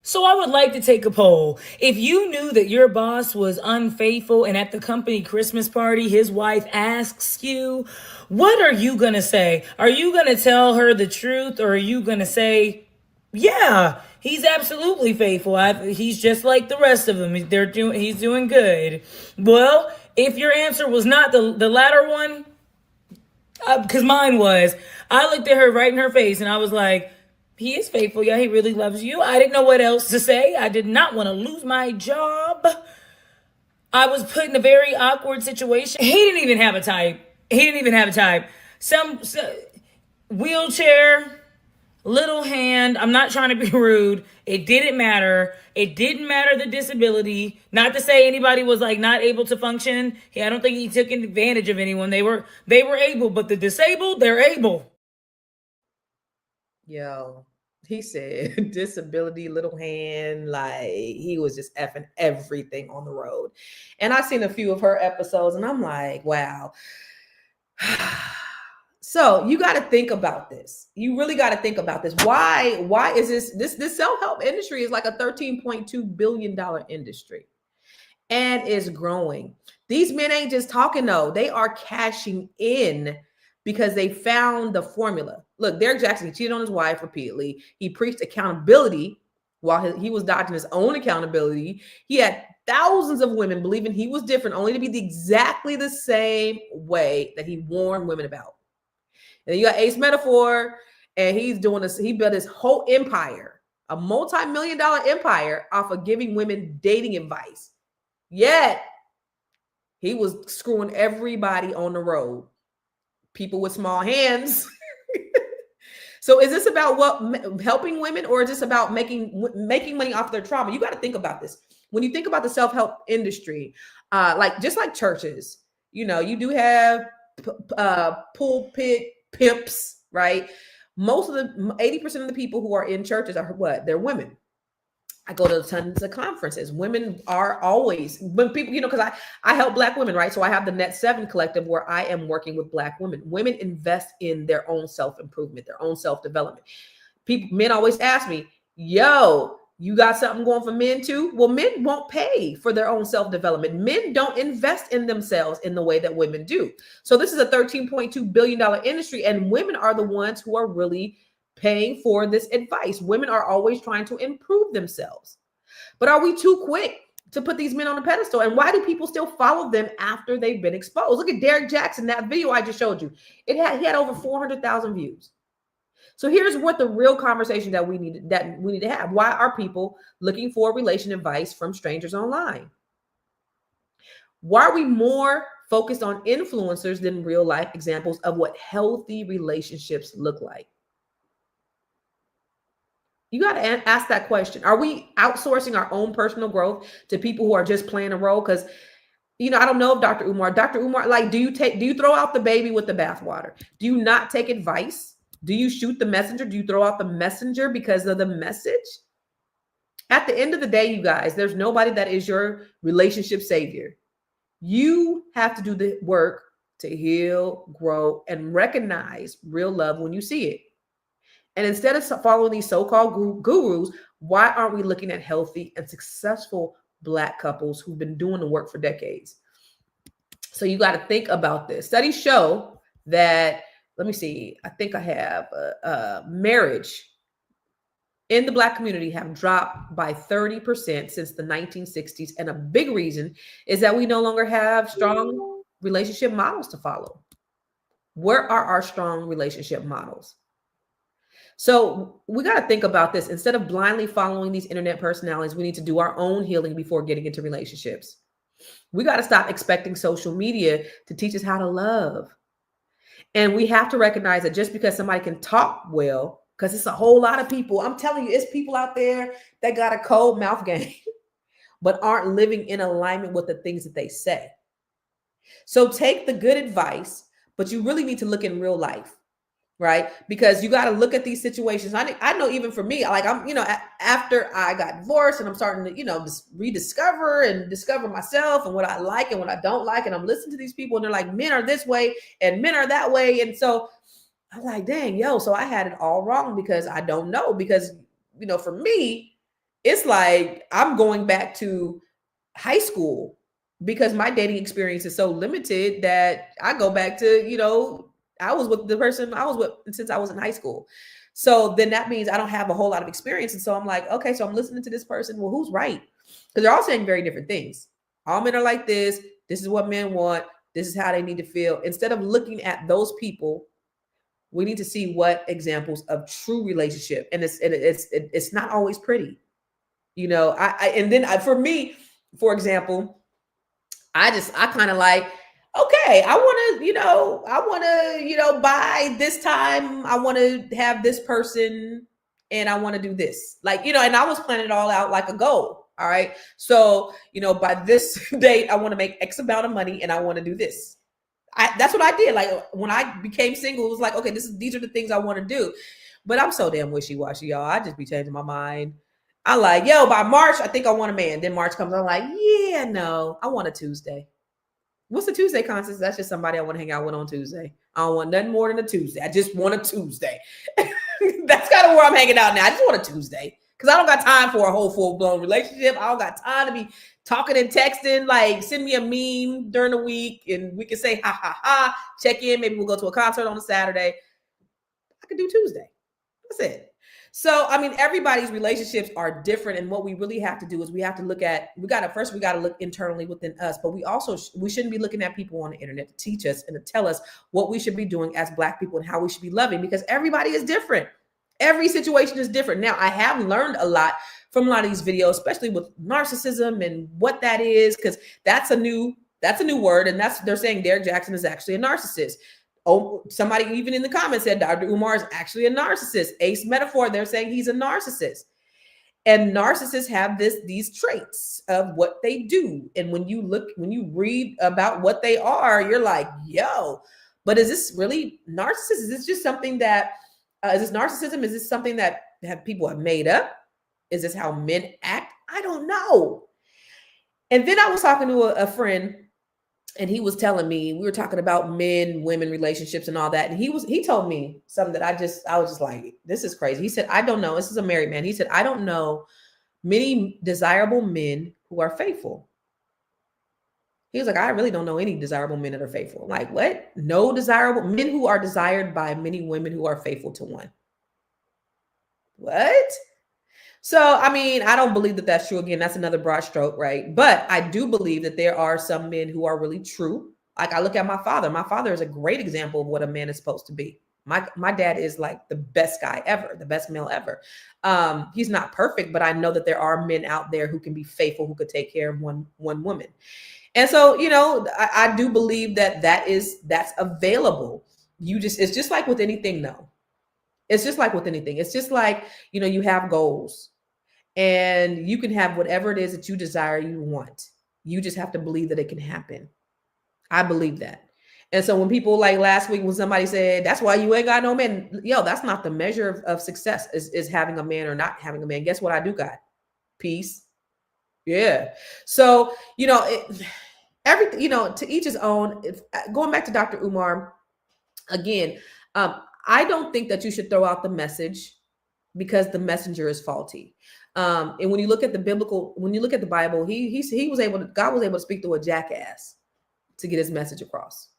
So I would like to take a poll. If you knew that your boss was unfaithful and at the company Christmas party, his wife asks you, what are you going to say? Are you going to tell her the truth, or are you going to say, yeah, he's absolutely faithful. He's just like the rest of them. He's doing good. Well, if your answer was not the latter one, because mine was, I looked at her right in her face and I was like, he is faithful. Yeah, he really loves you. I didn't know what else to say. I did not want to lose my job. I was put in a very awkward situation. He didn't even have a type. Some wheelchair, little hand. I'm not trying to be rude. It didn't matter. It didn't matter the disability. Not to say anybody was like not able to function. I don't think he took advantage of anyone. They were able, but the disabled, they're able. Yo, he said disability, little hand, like he was just effing everything on the road. And I've seen a few of her episodes and I'm like, wow. So you got to think about this. You really got to think about this. Why is this self-help industry is like a $13.2 billion industry and is growing. These men ain't just talking though. They are cashing in because they found the formula. Look, Derek Jackson, he cheated on his wife repeatedly. He preached accountability while he was dodging his own accountability. He had thousands of women believing he was different, only to be exactly the same way that he warned women about. And then you got Ace Metaphor, and he's doing this. He built his whole empire, a multi-million-dollar empire off of giving women dating advice. Yet he was screwing everybody on the road. People with small hands. So is this about helping women, or is this about making money off their trauma? You got to think about this. When you think about the self-help industry, just like churches, you do have pulpit pimps, right? Most of the 80% of the people who are in churches are what? They're women. I go to tons of conferences. Women are always, when people, because I help Black women, right? So I have the Net 7 collective where I am working with Black women. Women invest in their own self-improvement, their own self-development. Men always ask me, yo, you got something going for men too? Well, men won't pay for their own self-development. Men don't invest in themselves in the way that women do. So this is a $13.2 billion industry, and women are the ones who are really paying for this advice. Women are always trying to improve themselves. But are we too quick to put these men on a pedestal? And why do people still follow them after they've been exposed? Look at Derek Jackson, that video I just showed you. He had over 400,000 views. So here's what the real conversation that we need to have. Why are people looking for relation advice from strangers online? Why are we more focused on influencers than real life examples of what healthy relationships look like? You got to ask that question. Are we outsourcing our own personal growth to people who are just playing a role? Because, I don't know if Dr. Umar, like, do you throw out the baby with the bathwater? Do you not take advice? Do you shoot the messenger? Do you throw out the messenger because of the message? At the end of the day, you guys, there's nobody that is your relationship savior. You have to do the work to heal, grow, and recognize real love when you see it. And instead of following these so-called gurus, why aren't we looking at healthy and successful Black couples who've been doing the work for decades? So you got to think about this. Studies show that, let me see, I think I have marriage in the Black community have dropped by 30% since the 1960s. And a big reason is that we no longer have strong relationship models to follow. Where are our strong relationship models? So we got to think about this. Instead of blindly following these internet personalities, we need to do our own healing before getting into relationships. We got to stop expecting social media to teach us how to love. And we have to recognize that just because somebody can talk well, because it's a whole lot of people, I'm telling you, it's people out there that got a cold mouth game, but aren't living in alignment with the things that they say. So take the good advice, but you really need to look in real life, right? Because you got to look at these situations. I know even for me, like I'm, after I got divorced and I'm starting to, just rediscover and discover myself and what I like and what I don't like. And I'm listening to these people and they're like, men are this way and men are that way. And so I'm like, dang, so I had it all wrong because I don't know. Because, for me, it's like I'm going back to high school because my dating experience is so limited that I go back to, I was with the person I was with since I was in high school. So then that means I don't have a whole lot of experience. And so I'm like, okay, so I'm listening to this person. Well, who's right? Because they're all saying very different things. All men are like this. This is what men want. This is how they need to feel. Instead of looking at those people, we need to see what examples of true relationship. And it's not always pretty. For me, for example, I kind of like, okay, I want to, buy this time. I want to have this person and I want to do this. Like, and I was planning it all out like a goal. All right. So, by this date, I want to make X amount of money and I want to do this. That's what I did. Like when I became single, it was like, okay, these are the things I want to do. But I'm so damn wishy-washy, y'all. I just be changing my mind. I like, by March, I think I want a man. Then March comes, I'm like, yeah, no, I want a Tuesday. What's a Tuesday contest? That's just somebody I want to hang out with on Tuesday. I don't want nothing more than a Tuesday. I just want a Tuesday. That's kind of where I'm hanging out now. I just want a Tuesday because I don't got time for a whole full-blown relationship. I don't got time to be talking and texting. Like, send me a meme during the week and we can say, ha, ha, ha, check in. Maybe we'll go to a concert on a Saturday. I could do Tuesday. That's it. So, everybody's relationships are different. And what we really have to do is we have to look at, we got to look internally within us, but we shouldn't be looking at people on the internet to teach us and to tell us what we should be doing as Black people and how we should be loving, because everybody is different. Every situation is different. Now, I have learned a lot from a lot of these videos, especially with narcissism and what that is, because that's a new word. And they're saying Derek Jackson is actually a narcissist. Oh, somebody even in the comments said Dr. Umar is actually a narcissist. Ace Metaphor, they're saying he's a narcissist. And narcissists have these traits of what they do. And when you read about what they are, you're like, but is this really narcissist? Is this just something that, is this narcissism? Is this something that people have made up? Is this how men act? I don't know. And then I was talking to a friend, and he was telling me, we were talking about men, women relationships and all that. And he told me something that I was just like, this is crazy. He said, I don't know. This is a married man. He said, I don't know many desirable men who are faithful. He was like, I really don't know any desirable men that are faithful. I'm like, what? No desirable men who are desired by many women who are faithful to one. What? So, I don't believe that that's true. Again, that's another broad stroke, right? But I do believe that there are some men who are really true. Like I look at my father. My father is a great example of what a man is supposed to be. My dad is like the best guy ever, the best male ever. He's not perfect, but I know that there are men out there who can be faithful, who could take care of one woman. And so, I do believe that's available. It's just like with anything, though. It's just like with anything. It's just like, you have goals. And you can have whatever it is that you desire, you want. You just have to believe that it can happen. I believe that. And so when people, like last week when somebody said, that's why you ain't got no man, that's not the measure of success is having a man or not having a man. Guess what I do got? Peace. Yeah. So, everything, to each his own. Going back to Dr. Umar, again, I don't think that you should throw out the message because the messenger is faulty. And when you look at the Bible, God was able to speak through a jackass to get his message across.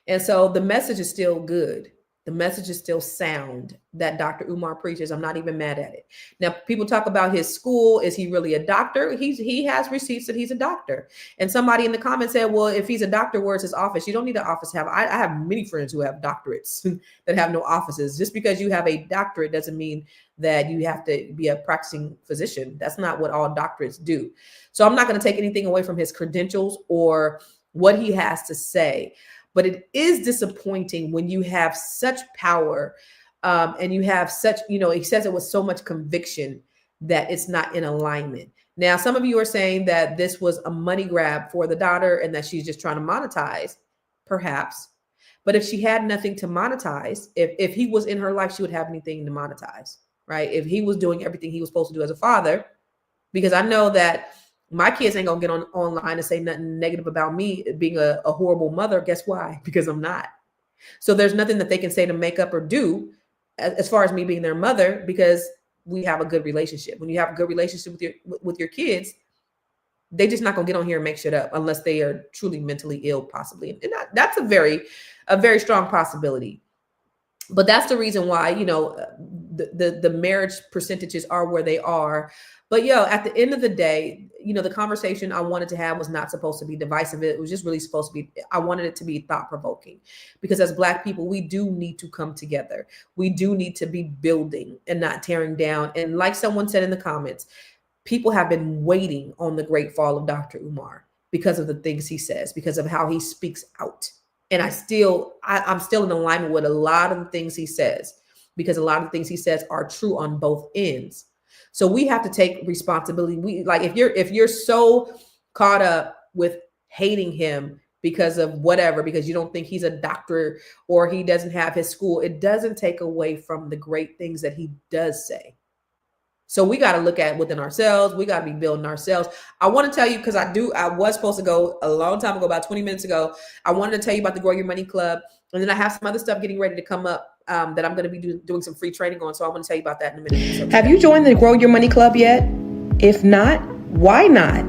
And so the message is still good. The message is still sound that Dr. Umar preaches. I'm not even mad at it. Now, people talk about his school. Is he really a doctor? He has receipts that he's a doctor. And somebody in the comments said, well, if he's a doctor, where's his office? You don't need an office to have. I have many friends who have doctorates that have no offices. Just because you have a doctorate doesn't mean that you have to be a practicing physician. That's not what all doctorates do. So I'm not going to take anything away from his credentials or what he has to say. But it is disappointing when you have such power and you have such, he says it with so much conviction that it's not in alignment. Now, some of you are saying that this was a money grab for the daughter and that she's just trying to monetize, perhaps. But if she had nothing to monetize, if he was in her life, she would have anything to monetize, right? If he was doing everything he was supposed to do as a father, because I know that my kids ain't gonna get online and say nothing negative about me being a horrible mother. Guess why? Because I'm not. So there's nothing that they can say to make up or do as far as me being their mother, because we have a good relationship. When you have a good relationship with your kids, they just not gonna get on here and make shit up unless they are truly mentally ill, possibly. And that's a very strong possibility. But that's the reason why, you know, the marriage percentages are where they are. But at the end of the day, you know, the conversation I wanted to have was not supposed to be divisive. It was just really supposed to be, I wanted it to be thought provoking, because as Black people, we do need to come together. We do need to be building and not tearing down. And like someone said in the comments, people have been waiting on the great fall of Dr. Umar because of the things he says, because of how he speaks out. And I'm still in alignment with a lot of the things he says, because a lot of the things he says are true on both ends. So we have to take responsibility. We, like, if you're so caught up with hating him because of whatever, because you don't think he's a doctor or he doesn't have his school, it doesn't take away from the great things that he does say. So we got to look at within ourselves. We got to be building ourselves. I want to tell you, because I was supposed to go a long time ago, about 20 minutes ago. I wanted to tell you about the Grow Your Money Club. And then I have some other stuff getting ready to come up that I'm going to be doing some free training on. So I want to tell you about that in a minute. So, have you joined the Grow Your Money Club yet? If not, why not?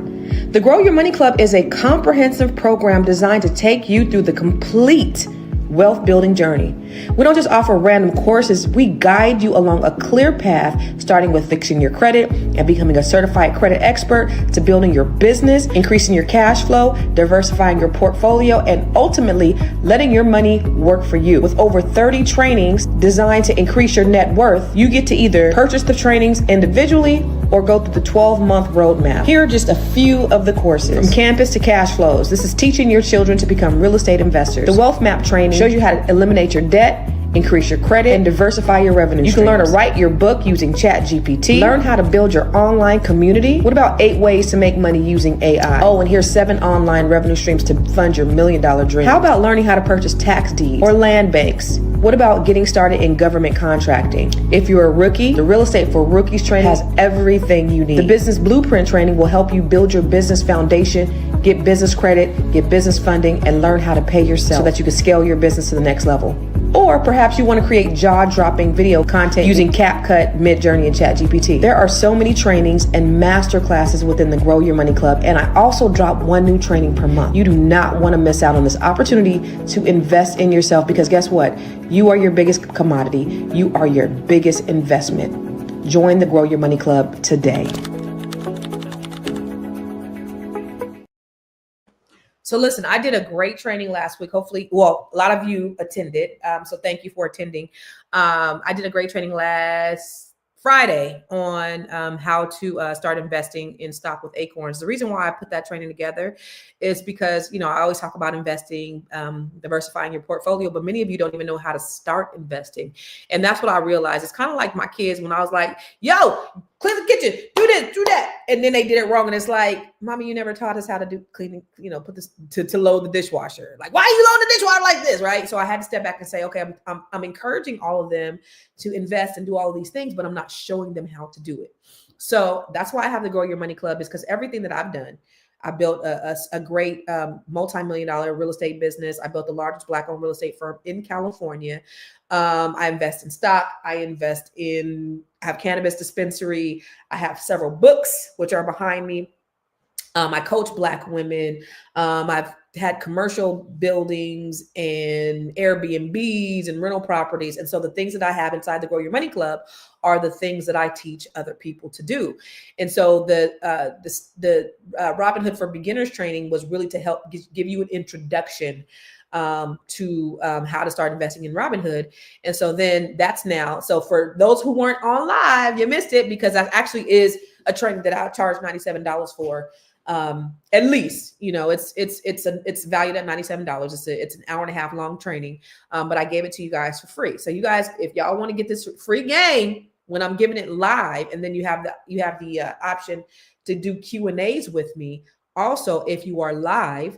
The Grow Your Money Club is a comprehensive program designed to take you through the complete wealth building journey. We don't just offer random courses, we guide you along a clear path, starting with fixing your credit and becoming a certified credit expert, to building your business, increasing your cash flow, diversifying your portfolio, and ultimately letting your money work for you. With over 30 trainings designed to increase your net worth, you get to either purchase the trainings individually or go through the 12-month roadmap. Here are just a few of the courses. From campus to cash flows, this is teaching your children to become real estate investors. The Wealth Map training shows you how to eliminate your debt, increase your credit, and diversify your revenue streams. You can learn to write your book using ChatGPT. Learn how to build your online community. What about 8 ways to make money using AI? Oh, and here's 7 online revenue streams to fund your $1 million dream. How about learning how to purchase tax deeds or land banks? What about getting started in government contracting? If you're a rookie, the Real Estate for Rookies training has everything you need. The Business Blueprint training will help you build your business foundation, get business credit, get business funding, and learn how to pay yourself so that you can scale your business to the next level. Or perhaps you want to create jaw-dropping video content using CapCut, Midjourney, and ChatGPT. There are so many trainings and master classes within the Grow Your Money Club, and I also drop 1 new training per month. You do not want to miss out on this opportunity to invest in yourself, because guess what? You are your biggest commodity. You are your biggest investment. Join the Grow Your Money Club today. So listen, I did a great training last week. Hopefully, well, a lot of you attended. So thank you for attending. I did a great training last Friday on how to start investing in stock with Acorns. The reason why I put that training together is because, you know, I always talk about investing, diversifying your portfolio, but many of you don't even know how to start investing. And that's what I realized. It's kind of like my kids when I was like, yo, clean the kitchen, do this, do that. And then they did it wrong. And it's like, mommy, you never taught us how to do cleaning, you know, put this to load the dishwasher. Like, why are you loading the dishwasher like this? Right. So I had to step back and say, okay, I'm encouraging all of them to invest and do all of these things, but I'm not showing them how to do it. So that's why I have the Grow Your Money Club, is because everything that I've done, I built a great multi-million-dollar real estate business. I built the largest Black-owned real estate firm in California. I invest in stock. I have cannabis dispensary. I have several books, which are behind me. I coach Black women. I've had commercial buildings and Airbnbs and rental properties. And so the things that I have inside the Grow Your Money Club are the things that I teach other people to do. And so the Robinhood for Beginners training was really to help give you an introduction to how to start investing in Robinhood. And so then that's now. So for those who weren't on live, you missed it, because that actually is a training that I charge $97 for. At least, you know, it's valued at $97. It's an hour-and-a-half long training. But I gave it to you guys for free. So you guys, if y'all want to get this free game when I'm giving it live, and then you have the option to do Q&As with me. Also, if you are live,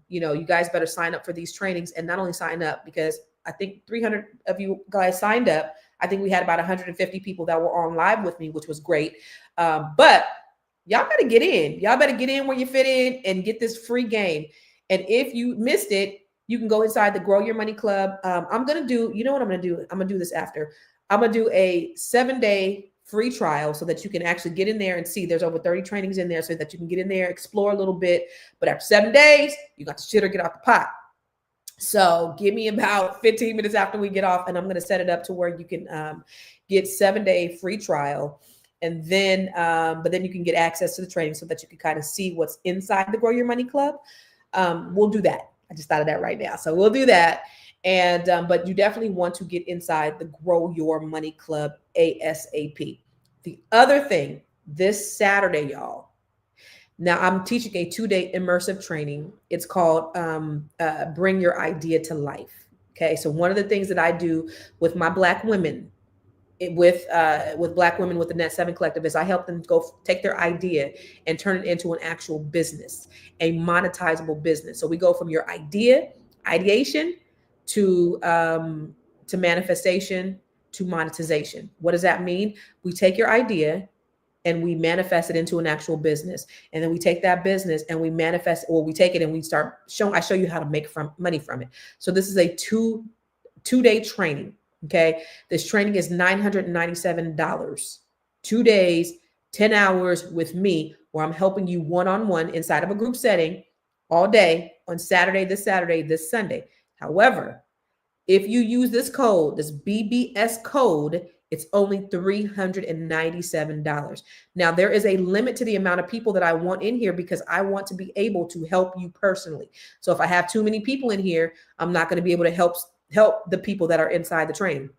you guys better sign up for these trainings, and not only sign up because I think 300 of you guys signed up. I think we had about 150 people that were on live with me, which was great. But y'all better get in. Y'all better get in where you fit in and get this free game. And if you missed it, you can go inside the Grow Your Money Club. I'm going to do, you know what I'm going to do? I'm going to do this after. I'm going to do a 7-day free trial so that you can actually get in there and see. There's over 30 trainings in there so that you can get in there, explore a little bit. But after 7 days, you got to shit or get out the pot. So give me about 15 minutes after we get off, and I'm going to set it up to where you can get 7-day free trial. And then, but then you can get access to the training so that you can kind of see what's inside the Grow Your Money Club. We'll do that. I just thought of that right now. So we'll do that. And, but you definitely want to get inside the Grow Your Money Club ASAP. The other thing, this Saturday, y'all. Now I'm teaching a 2-day immersive training. It's called Bring Your Idea to Life. Okay. So one of the things that I do with my Black women, with Black women with the Net 7 Collective, is I help them go take their idea and turn it into an actual business, a monetizable business. So we go from your ideation to manifestation to monetization. What does that mean? We take your idea and we manifest it into an actual business. And then we take that business and we manifest, or we take it and we start showing, I show you how to make money from it. So this is a two-day training. Okay. This training is $997, 2 days, 10 hours with me, where I'm helping you one-on-one inside of a group setting all day on Saturday, this Sunday. However, if you use this code, this BBS code, it's only $397. Now, there is a limit to the amount of people that I want in here because I want to be able to help you personally. So if I have too many people in here, I'm not going to be able to help the people that are inside the training.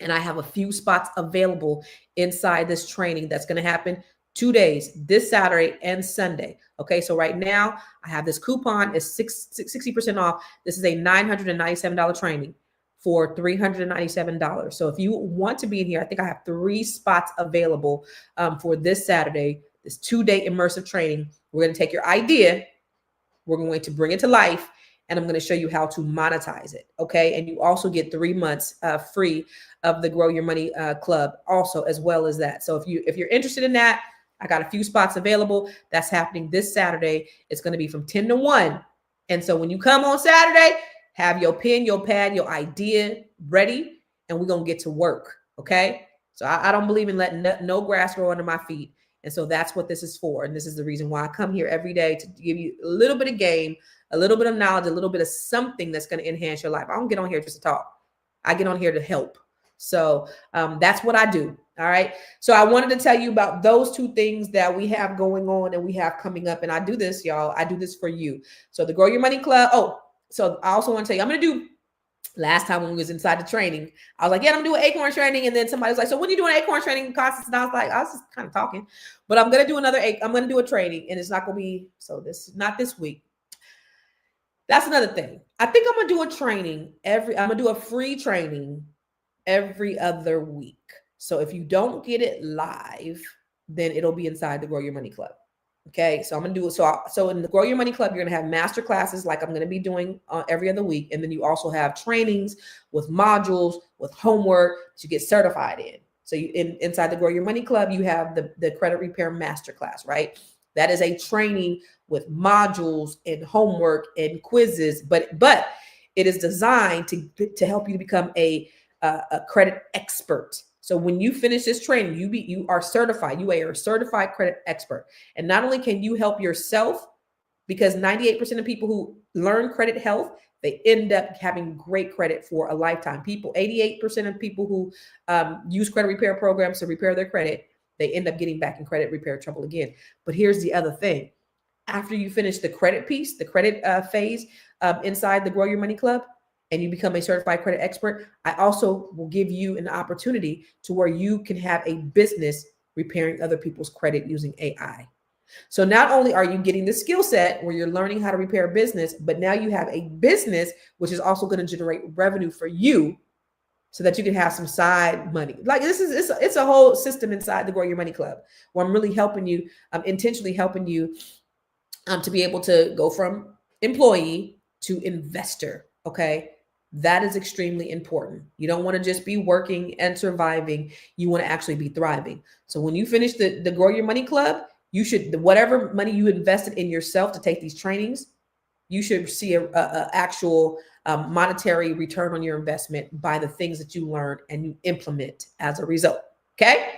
And I have a few spots available inside this training that's going to happen 2 days, this Saturday and Sunday. Okay, so right now I have this coupon is 60% off. This is a $997 training for $397. So if you want to be in here, I think I have 3 spots available for this Saturday, this 2-day immersive training. We're going to take your idea, we're going to bring it to life, and I'm going to show you how to monetize it. Okay. And you also get 3 months free of the Grow Your Money Club also, as well as that. So if you're interested in that, I got a few spots available. That's happening this Saturday. It's going to be from 10 to 1. And so when you come on Saturday, have your pen, your pad, your idea ready, and we're going to get to work. Okay. So I don't believe in letting no grass grow under my feet. And so that's what this is for. And this is the reason why I come here every day, to give you a little bit of game, a little bit of knowledge, a little bit of something that's going to enhance your life. I don't get on here just to talk. I get on here to help. So that's what I do. All right. So I wanted to tell you about those 2 things that we have going on and we have coming up. And I do this, y'all. I do this for you. So the Grow Your Money Club. Oh, so I also want to tell you, I'm going to do, last time when we was inside the training, I was like, yeah, I'm doing Acorn training. And then somebody was like, so when are you doing Acorn training, Constance? And I was like, I was just kind of talking, but I'm going to do I'm going to do a training, and it's not going to be, so this is not this week. That's another thing. I think I'm going to do a training I'm going to do a free training every other week. So if you don't get it live, then it'll be inside the Grow Your Money Club. Okay. So I'm going to do it. So in the Grow Your Money Club, you're going to have master classes like I'm going to be doing every other week. And then you also have trainings with modules, with homework to get certified in. So inside the Grow Your Money Club, you have the credit repair masterclass, right? That is a training with modules and homework and quizzes, but it is designed to help you to become a credit expert. So when you finish this training, you are certified. You are a certified credit expert. And not only can you help yourself, because 98% of people who learn credit health, they end up having great credit for a lifetime. 88% of people who use credit repair programs to repair their credit, they end up getting back in credit repair trouble again. But here's the other thing. After you finish the credit piece, the credit phase inside the Grow Your Money Club, and you become a certified credit expert, I also will give you an opportunity to where you can have a business repairing other people's credit using AI. So not only are you getting the skill set where you're learning how to repair a business, but now you have a business, which is also going to generate revenue for you. so that you can have some side money. Like it's a whole system inside the Grow Your Money Club where I'm really helping you, intentionally helping you to be able to go from employee to investor. Okay. That is extremely important. You don't want to just be working and surviving. You want to actually be thriving. So when you finish the Grow Your Money Club, you should, whatever money you invested in yourself to take these trainings, you should see a actual monetary return on your investment by the things that you learn and you implement as a result. Okay.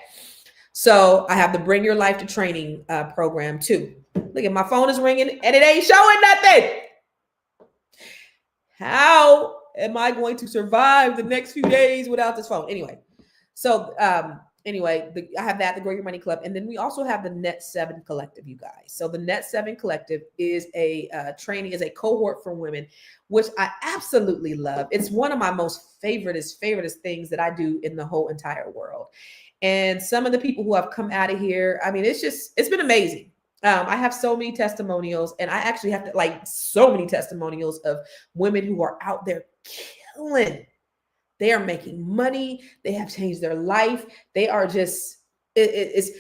So I have the Bring Your Life to Training program too. Look at my phone is ringing and it ain't showing nothing. How am I going to survive the next few days without this phone? Anyway, so I have that, the Grow Your Money Club. And then we also have the Net 7 Collective, you guys. So the Net 7 Collective is a training, is a cohort for women, which I absolutely love. It's one of my most favoriteest things that I do in the whole entire world. And some of the people who have come out of here, I mean, it's been amazing. I have so many testimonials, and I actually have so many testimonials of women who are out there killing. They are making money. They have changed their life. They are just, it's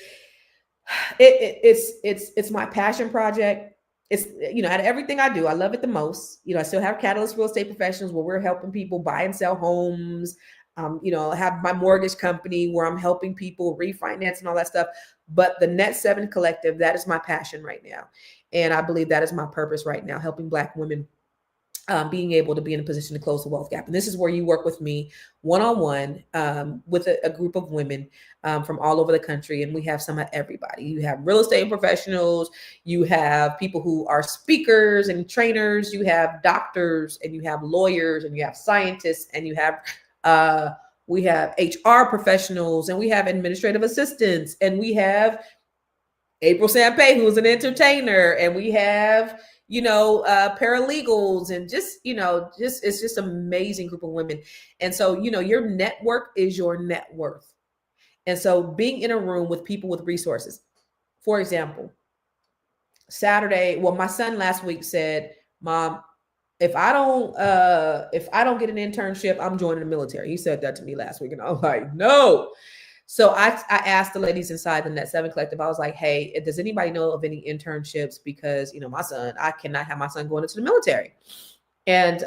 my passion project. It's, out of everything I do, I love it the most. I still have Catalyst Real Estate Professionals where we're helping people buy and sell homes. Have my mortgage company where I'm helping people refinance and all that stuff. But the Net 7 Collective, that is my passion right now. And I believe that is my purpose right now, helping Black women being able to be in a position to close the wealth gap. And this is where you work with me one-on-one with a group of women from all over the country. And we have some of everybody. You have real estate professionals, you have people who are speakers and trainers, you have doctors, and you have lawyers, and you have scientists, and you have we have HR professionals, and we have administrative assistants, and we have April Sampay, who's an entertainer, and we have paralegals, and it's just an amazing group of women. And so, your network is your net worth. And so being in a room with people with resources, for example, my son last week said, Mom, if I don't get an internship, I'm joining the military. He said that to me last week, and I was like, no. So I asked the ladies inside the Net 7 Collective, I was like, hey, does anybody know of any internships? Because, I cannot have my son going into the military. And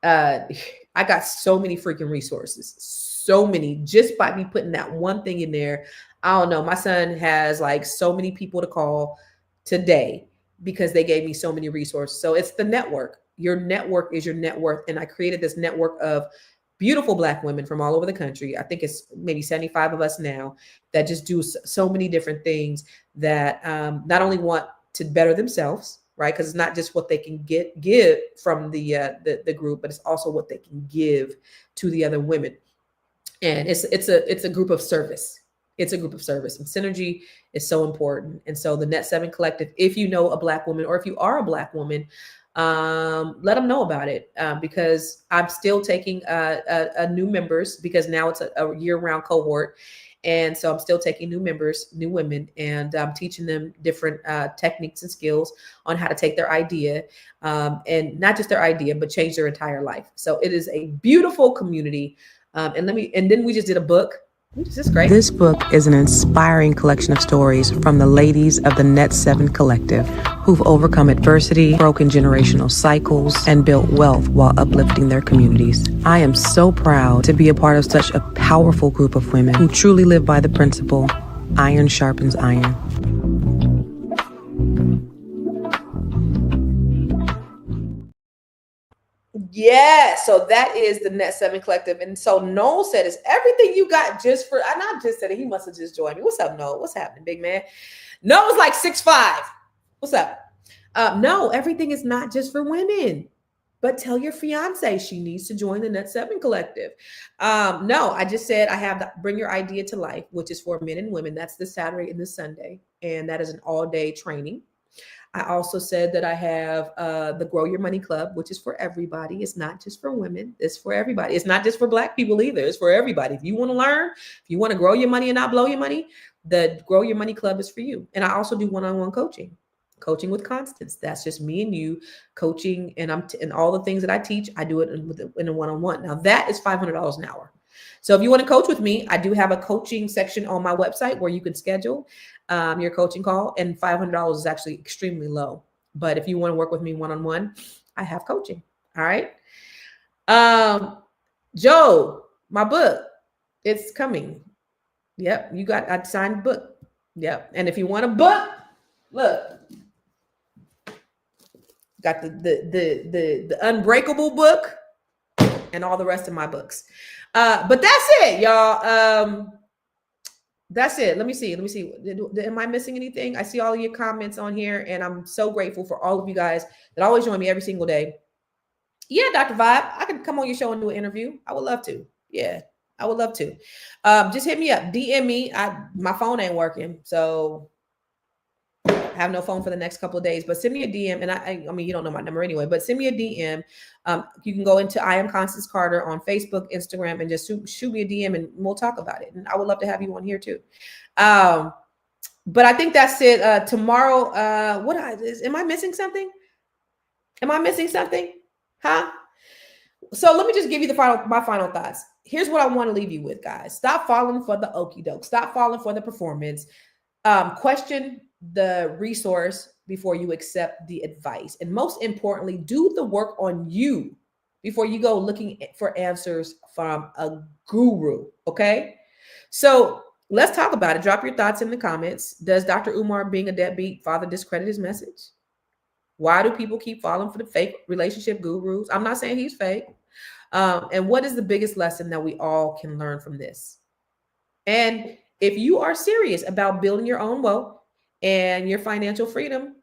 I got so many freaking resources, so many, just by me putting that one thing in there. I don't know. My son has so many people to call today because they gave me so many resources. So it's the network. Your network is your net worth. And I created this network of beautiful Black women from all over the country. I think it's maybe 75 of us now that just do so many different things that not only want to better themselves, right? Because it's not just what they can give from the group, but it's also what they can give to the other women. And it's a group of service. It's a group of service, and synergy is so important. And so the Net 7 Collective, if you know a Black woman, or if you are a Black woman, let them know about it, because I'm still taking new members, because now it's a year-round cohort. And so I'm still taking new members, new women, and I'm teaching them different techniques and skills on how to take their idea, and not just their idea, but change their entire life. So it is a beautiful community. And then we just did a book. This is great. This book is an inspiring collection of stories from the ladies of the Net 7 Collective who've overcome adversity, broken generational cycles, and built wealth while uplifting their communities. I am so proud to be a part of such a powerful group of women who truly live by the principle, iron sharpens iron. Yeah, so that is the Net 7 Collective. And so Noel said, is everything you got just for, and I just said it, he must have just joined me. What's up, Noel? What's happening, big man? Noel's like 6'5". What's up? No, everything is not just for women, but tell your fiance she needs to join the Net 7 Collective. No, I just said I have the Bring Your Idea to Life, which is for men and women. That's this Saturday and this Sunday. And that is an all-day training. I also said that I have the Grow Your Money Club, which is for everybody. It's not just for women. It's for everybody. It's not just for Black people either. It's for everybody. If you want to learn, if you want to grow your money and not blow your money, the Grow Your Money Club is for you. And I also do one-on-one coaching Coaching with Constance. That's just me and you coaching, and and all the things that I teach, I do it in a one-on-one. Now that is $500 an hour. So if you want to coach with me, I do have a coaching section on my website where you can schedule your coaching call, and $500 is actually extremely low. But if you want to work with me one-on-one, I have coaching. All right. Joe, my book, it's coming. Yep. You got a signed book. Yep. And if you want a book, look, got the Unbreakable book and all the rest of my books. But that's it, y'all. That's it. Let me see. Am I missing anything? I see all of your comments on here, and I'm so grateful for all of you guys that always join me every single day. Yeah, Dr. Vibe, I can come on your show and do an interview. I would love to. Yeah, I would love to. Just hit me up, DM me. My phone ain't working, so I have no phone for the next couple of days. But send me a DM, and I mean, you don't know my number anyway. But send me a DM. You can go into I Am Constance Carter on Facebook, Instagram, and just shoot me a DM, and we'll talk about it. And I would love to have you on here too. But I think that's it. Tomorrow, am I missing something? Am I missing something? Huh? So let me just give you my final thoughts. Here's what I want to leave you with, guys. Stop falling for the okie doke. Stop falling for the performance. Question the resource before you accept the advice. And most importantly, do the work on you before you go looking for answers from a guru. Okay? So let's talk about it. Drop your thoughts in the comments. Does Dr. Umar being a deadbeat father discredit his message? Why do people keep falling for the fake relationship gurus? I'm not saying he's fake. And what is the biggest lesson that we all can learn from this? And if you are serious about building your own wealth and your financial freedom,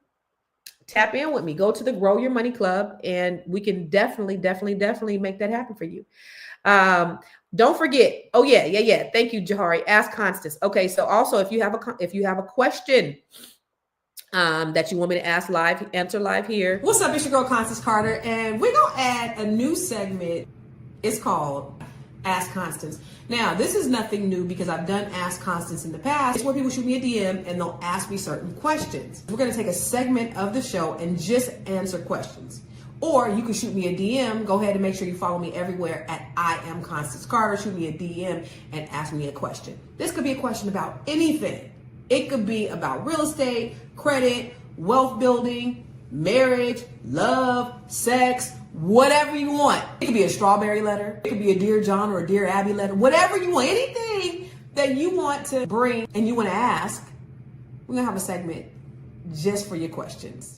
tap in with me. Go to the Grow Your Money Club, and we can definitely make that happen for you. Don't forget. Oh yeah. Thank you, Jahari. Ask Constance. Okay. So also, if you have a question that you want me to answer live here. What's up? It's your girl Constance Carter, and we're gonna add a new segment. It's called Ask Constance. Now, this is nothing new because I've done Ask Constance in the past. It's where people shoot me a DM and they'll ask me certain questions. We're gonna take a segment of the show and just answer questions. Or you can shoot me a DM. Go ahead and make sure you follow me everywhere at I Am Constance Carter. Shoot me a DM and ask me a question. This could be a question about anything. It could be about real estate, credit, wealth building, marriage, love, sex, whatever you want. It could be a strawberry letter. It could be a Dear John or a Dear Abby letter. Whatever you want, anything that you want to bring and you want to ask, we're going to have a segment just for your questions.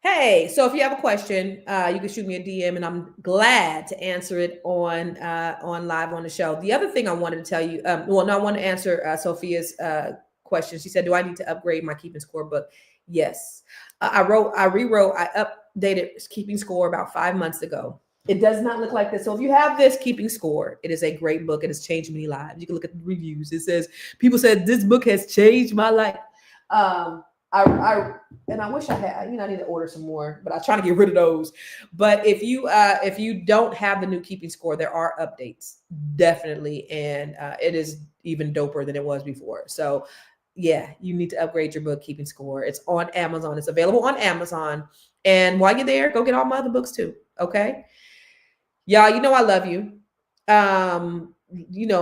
Hey, so if you have a question, you can shoot me a DM, and I'm glad to answer it on live on the show. The other thing I wanted to tell you, I want to answer Sophia's question. She said, "Do I need to upgrade my Keeping Score book?" Yes, I updated Keeping Score about 5 months ago. It does not look like this. So if you have this Keeping Score, it is a great book. It has changed many lives. You can look at the reviews. It says people said this book has changed my life. I wish I had, I need to order some more, but I'm trying to get rid of those. But if you don't have the new Keeping Score, there are updates, definitely. And it is even doper than it was before. So yeah, you need to upgrade your book, Keeping Score. It's on Amazon. It's available on Amazon. And while you're there, go get all my other books too. Okay. Y'all, I love you.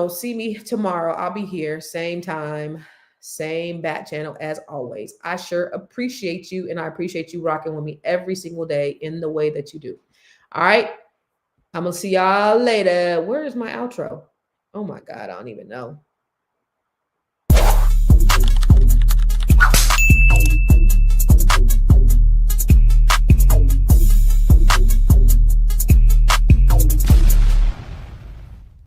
See me tomorrow. I'll be here, same time, same bat channel as always. I sure appreciate you, and I appreciate you rocking with me every single day in the way that you do. All right. I'm going to see y'all later. Where is my outro? Oh my God. I don't even know.